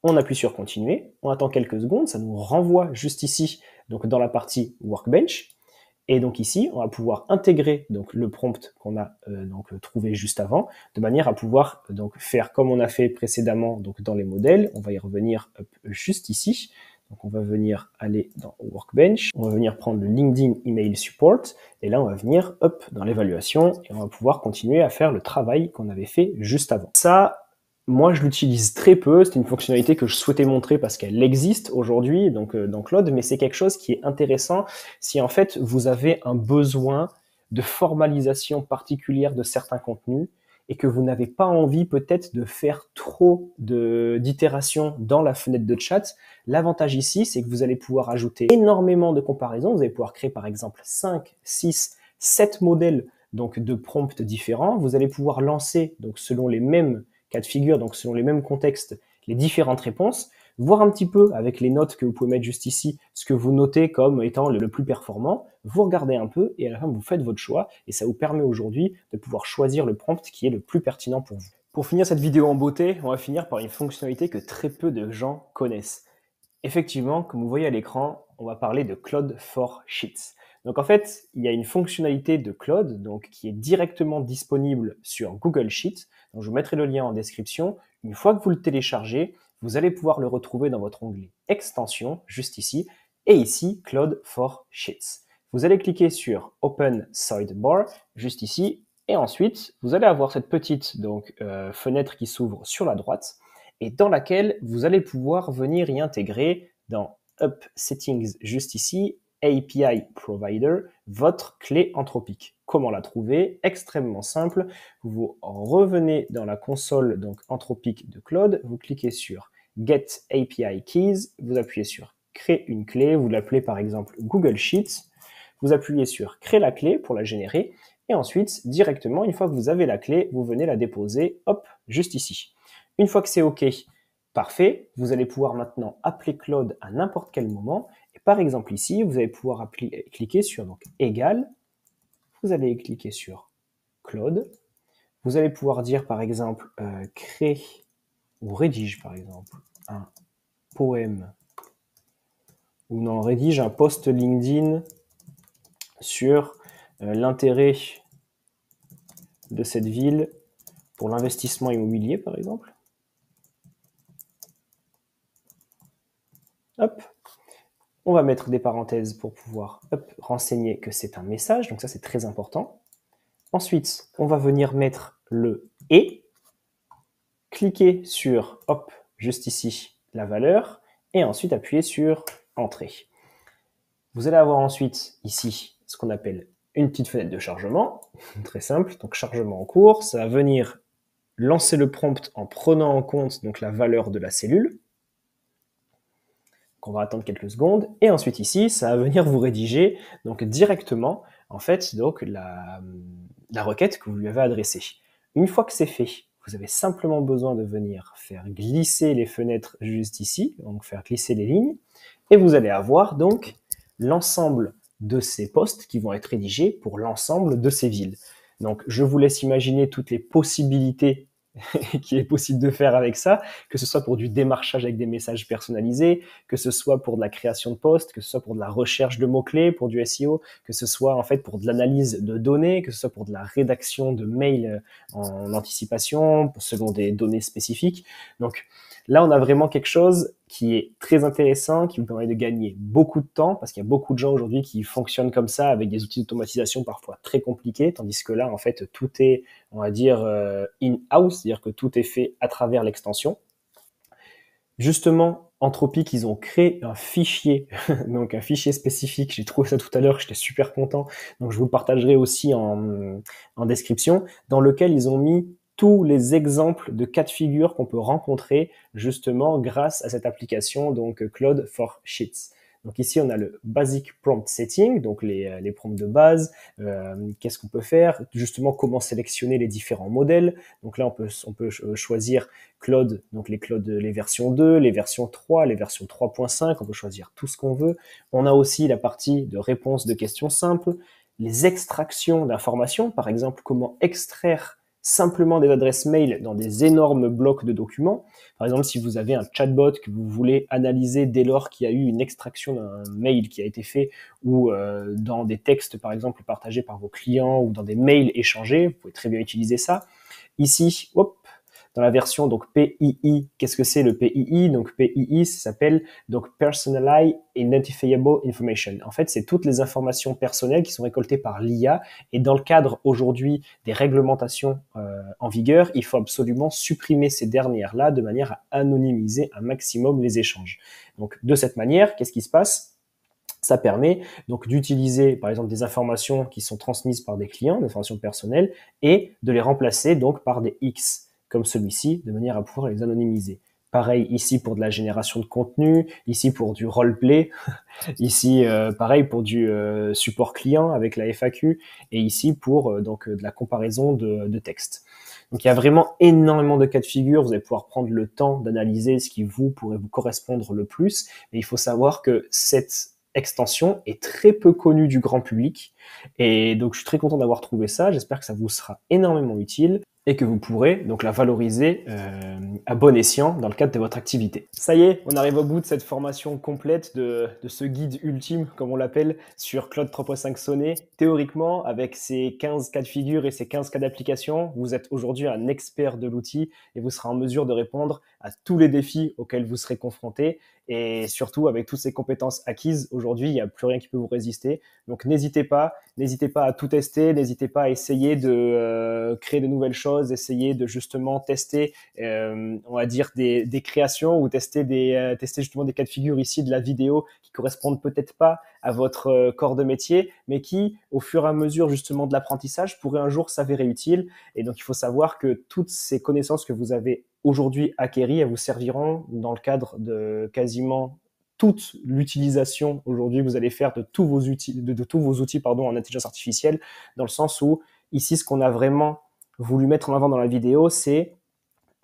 on appuie sur continuer, on attend quelques secondes, ça nous renvoie juste ici, donc dans la partie Workbench. Et donc ici, on va pouvoir intégrer donc le prompt qu'on a trouvé juste avant, de manière à pouvoir donc faire comme on a fait précédemment donc dans les modèles. On va y revenir juste ici. Donc on va venir aller dans Workbench, on va venir prendre le LinkedIn Email Support, et là on va venir dans l'évaluation, et on va pouvoir continuer à faire le travail qu'on avait fait juste avant. Ça, moi, je l'utilise très peu. C'est une fonctionnalité que je souhaitais montrer parce qu'elle existe aujourd'hui donc dans Claude, mais c'est quelque chose qui est intéressant si en fait vous avez un besoin de formalisation particulière de certains contenus et que vous n'avez pas envie peut-être de faire trop d'itérations dans la fenêtre de chat. L'avantage ici, c'est que vous allez pouvoir ajouter énormément de comparaisons. Vous allez pouvoir créer par exemple 5, 6, 7 modèles donc de prompts différents. Vous allez pouvoir lancer donc selon les mêmes cas de figure, donc selon les mêmes contextes, les différentes réponses, voir un petit peu avec les notes que vous pouvez mettre juste ici, ce que vous notez comme étant le plus performant, vous regardez un peu et à la fin vous faites votre choix et ça vous permet aujourd'hui de pouvoir choisir le prompt qui est le plus pertinent pour vous. Pour finir cette vidéo en beauté, on va finir par une fonctionnalité que très peu de gens connaissent. Effectivement, comme vous voyez à l'écran, on va parler de Claude for Sheets. Donc en fait, il y a une fonctionnalité de Claude donc, qui est directement disponible sur Google Sheets. Donc, je vous mettrai le lien en description. Une fois que vous le téléchargez, vous allez pouvoir le retrouver dans votre onglet Extensions, juste ici, et ici, Claude for Sheets. Vous allez cliquer sur Open Sidebar, juste ici, et ensuite, vous allez avoir cette petite fenêtre qui s'ouvre sur la droite, et dans laquelle vous allez pouvoir venir y intégrer dans Up Settings, juste ici, API Provider, votre clé anthropique. Comment la trouver? Extrêmement simple. Vous revenez dans la console donc anthropique de Claude, vous cliquez sur Get API Keys, vous appuyez sur Créer une clé, vous l'appelez par exemple Google Sheets, vous appuyez sur Créer la clé pour la générer, et ensuite, directement, une fois que vous avez la clé, vous venez la déposer, hop, juste ici. Une fois que c'est OK, parfait, vous allez pouvoir maintenant appeler Claude à n'importe quel moment. Et par exemple ici, vous allez pouvoir cliquer sur donc, égal, vous allez cliquer sur Claude, vous allez pouvoir dire par exemple crée ou rédige par exemple un poème ou non, rédige un post LinkedIn sur l'intérêt de cette ville pour l'investissement immobilier par exemple. Hop, on va mettre des parenthèses pour pouvoir renseigner que c'est un message, donc ça c'est très important. Ensuite, on va venir mettre le « et », cliquer sur, hop, juste ici, la valeur, et ensuite appuyer sur « Entrée ». Vous allez avoir ensuite ici ce qu'on appelle une petite fenêtre de chargement, très simple, donc chargement en cours, ça va venir lancer le prompt en prenant en compte donc la valeur de la cellule. On va attendre quelques secondes, et ensuite ici, ça va venir vous rédiger donc directement en fait donc la requête que vous lui avez adressée. Une fois que c'est fait, vous avez simplement besoin de venir faire glisser les fenêtres juste ici, donc faire glisser les lignes, et vous allez avoir donc l'ensemble de ces postes qui vont être rédigés pour l'ensemble de ces villes. Donc je vous laisse imaginer toutes les possibilités qu'il est possible de faire avec ça, que ce soit pour du démarchage avec des messages personnalisés, que ce soit pour de la création de posts, que ce soit pour de la recherche de mots-clés, pour du SEO, que ce soit en fait pour de l'analyse de données, que ce soit pour de la rédaction de mails en anticipation, selon des données spécifiques. Donc là, on a vraiment quelque chose qui est très intéressant, qui vous permet de gagner beaucoup de temps, parce qu'il y a beaucoup de gens aujourd'hui qui fonctionnent comme ça, avec des outils d'automatisation parfois très compliqués, tandis que là, en fait, tout est, on va dire, in-house, c'est-à-dire que tout est fait à travers l'extension. Justement, Anthropic, ils ont créé un fichier, donc un fichier spécifique, j'ai trouvé ça tout à l'heure, j'étais super content, donc je vous le partagerai aussi en description, dans lequel ils ont mis tous les exemples de cas de figure qu'on peut rencontrer justement grâce à cette application donc Claude for Sheets. Donc ici on a le Basic Prompt Setting, donc les prompts de base, qu'est-ce qu'on peut faire, justement comment sélectionner les différents modèles. Donc là on peut choisir Claude, donc les versions 2, les versions 3, les versions 3.5, on peut choisir tout ce qu'on veut. On a aussi la partie de réponse de questions simples, les extractions d'informations, par exemple comment extraire simplement des adresses mail dans des énormes blocs de documents. Par exemple, si vous avez un chatbot que vous voulez analyser dès lors qu'il y a eu une extraction d'un mail qui a été fait ou dans des textes, par exemple, partagés par vos clients ou dans des mails échangés, vous pouvez très bien utiliser ça. Ici, hop, dans la version donc PII, qu'est-ce que c'est le PII? Donc PII, ça s'appelle donc Personalized Identifiable Information. En fait, c'est toutes les informations personnelles qui sont récoltées par l'IA et dans le cadre aujourd'hui des réglementations en vigueur, il faut absolument supprimer ces dernières-là de manière à anonymiser un maximum les échanges. Donc de cette manière, qu'est-ce qui se passe? Ça permet donc d'utiliser par exemple des informations qui sont transmises par des clients, des informations personnelles, et de les remplacer donc par des X comme celui-ci, de manière à pouvoir les anonymiser. Pareil ici pour de la génération de contenu, ici pour du roleplay, ici pareil pour du support client avec la FAQ, et ici pour donc de la comparaison de texte. Donc il y a vraiment énormément de cas de figure, vous allez pouvoir prendre le temps d'analyser ce qui vous pourrait vous correspondre le plus, mais il faut savoir que cette extension est très peu connue du grand public, et donc je suis très content d'avoir trouvé ça, j'espère que ça vous sera énormément utile, et que vous pourrez donc la valoriser à bon escient dans le cadre de votre activité. Ça y est, on arrive au bout de cette formation complète de ce guide ultime, comme on l'appelle, sur Claude 3.5 Sonnet. Théoriquement, avec ces 15 cas de figure et ces 15 cas d'application, vous êtes aujourd'hui un expert de l'outil et vous serez en mesure de répondre à tous les défis auxquels vous serez confronté. Et surtout, avec toutes ces compétences acquises, aujourd'hui, il n'y a plus rien qui peut vous résister. Donc n'hésitez pas à tout tester, n'hésitez pas à essayer de créer de nouvelles choses, essayer de justement tester, on va dire, des créations ou tester justement des cas de figure ici de la vidéo qui correspondent peut-être pas à votre corps de métier, mais qui, au fur et à mesure justement de l'apprentissage, pourraient un jour s'avérer utiles. Et donc, il faut savoir que toutes ces connaissances que vous avez aujourd'hui acquéries, elles vous serviront dans le cadre de quasiment toute l'utilisation aujourd'hui que vous allez faire de tous vos outils, de tous vos outils en intelligence artificielle, dans le sens où ici, ce qu'on a vraiment voulu mettre en avant dans la vidéo, c'est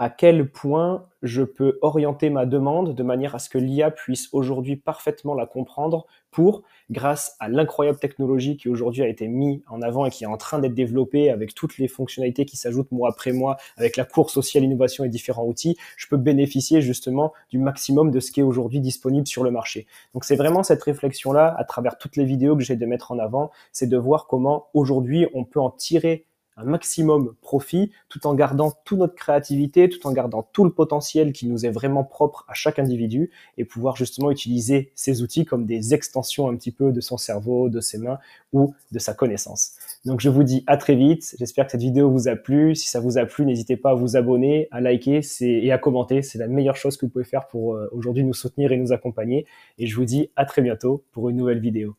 à quel point je peux orienter ma demande de manière à ce que l'IA puisse aujourd'hui parfaitement la comprendre pour, grâce à l'incroyable technologie qui aujourd'hui a été mise en avant et qui est en train d'être développée avec toutes les fonctionnalités qui s'ajoutent mois après mois, avec la course aussi à l'innovation et différents outils, je peux bénéficier justement du maximum de ce qui est aujourd'hui disponible sur le marché. Donc c'est vraiment cette réflexion-là, à travers toutes les vidéos que j'ai de mettre en avant, c'est de voir comment aujourd'hui on peut en tirer un maximum profit tout en gardant toute notre créativité, tout en gardant tout le potentiel qui nous est vraiment propre à chaque individu et pouvoir justement utiliser ces outils comme des extensions un petit peu de son cerveau, de ses mains ou de sa connaissance. Donc je vous dis à très vite, j'espère que cette vidéo vous a plu. Si ça vous a plu, n'hésitez pas à vous abonner, à liker et à commenter, c'est la meilleure chose que vous pouvez faire pour aujourd'hui nous soutenir et nous accompagner. Et je vous dis à très bientôt pour une nouvelle vidéo.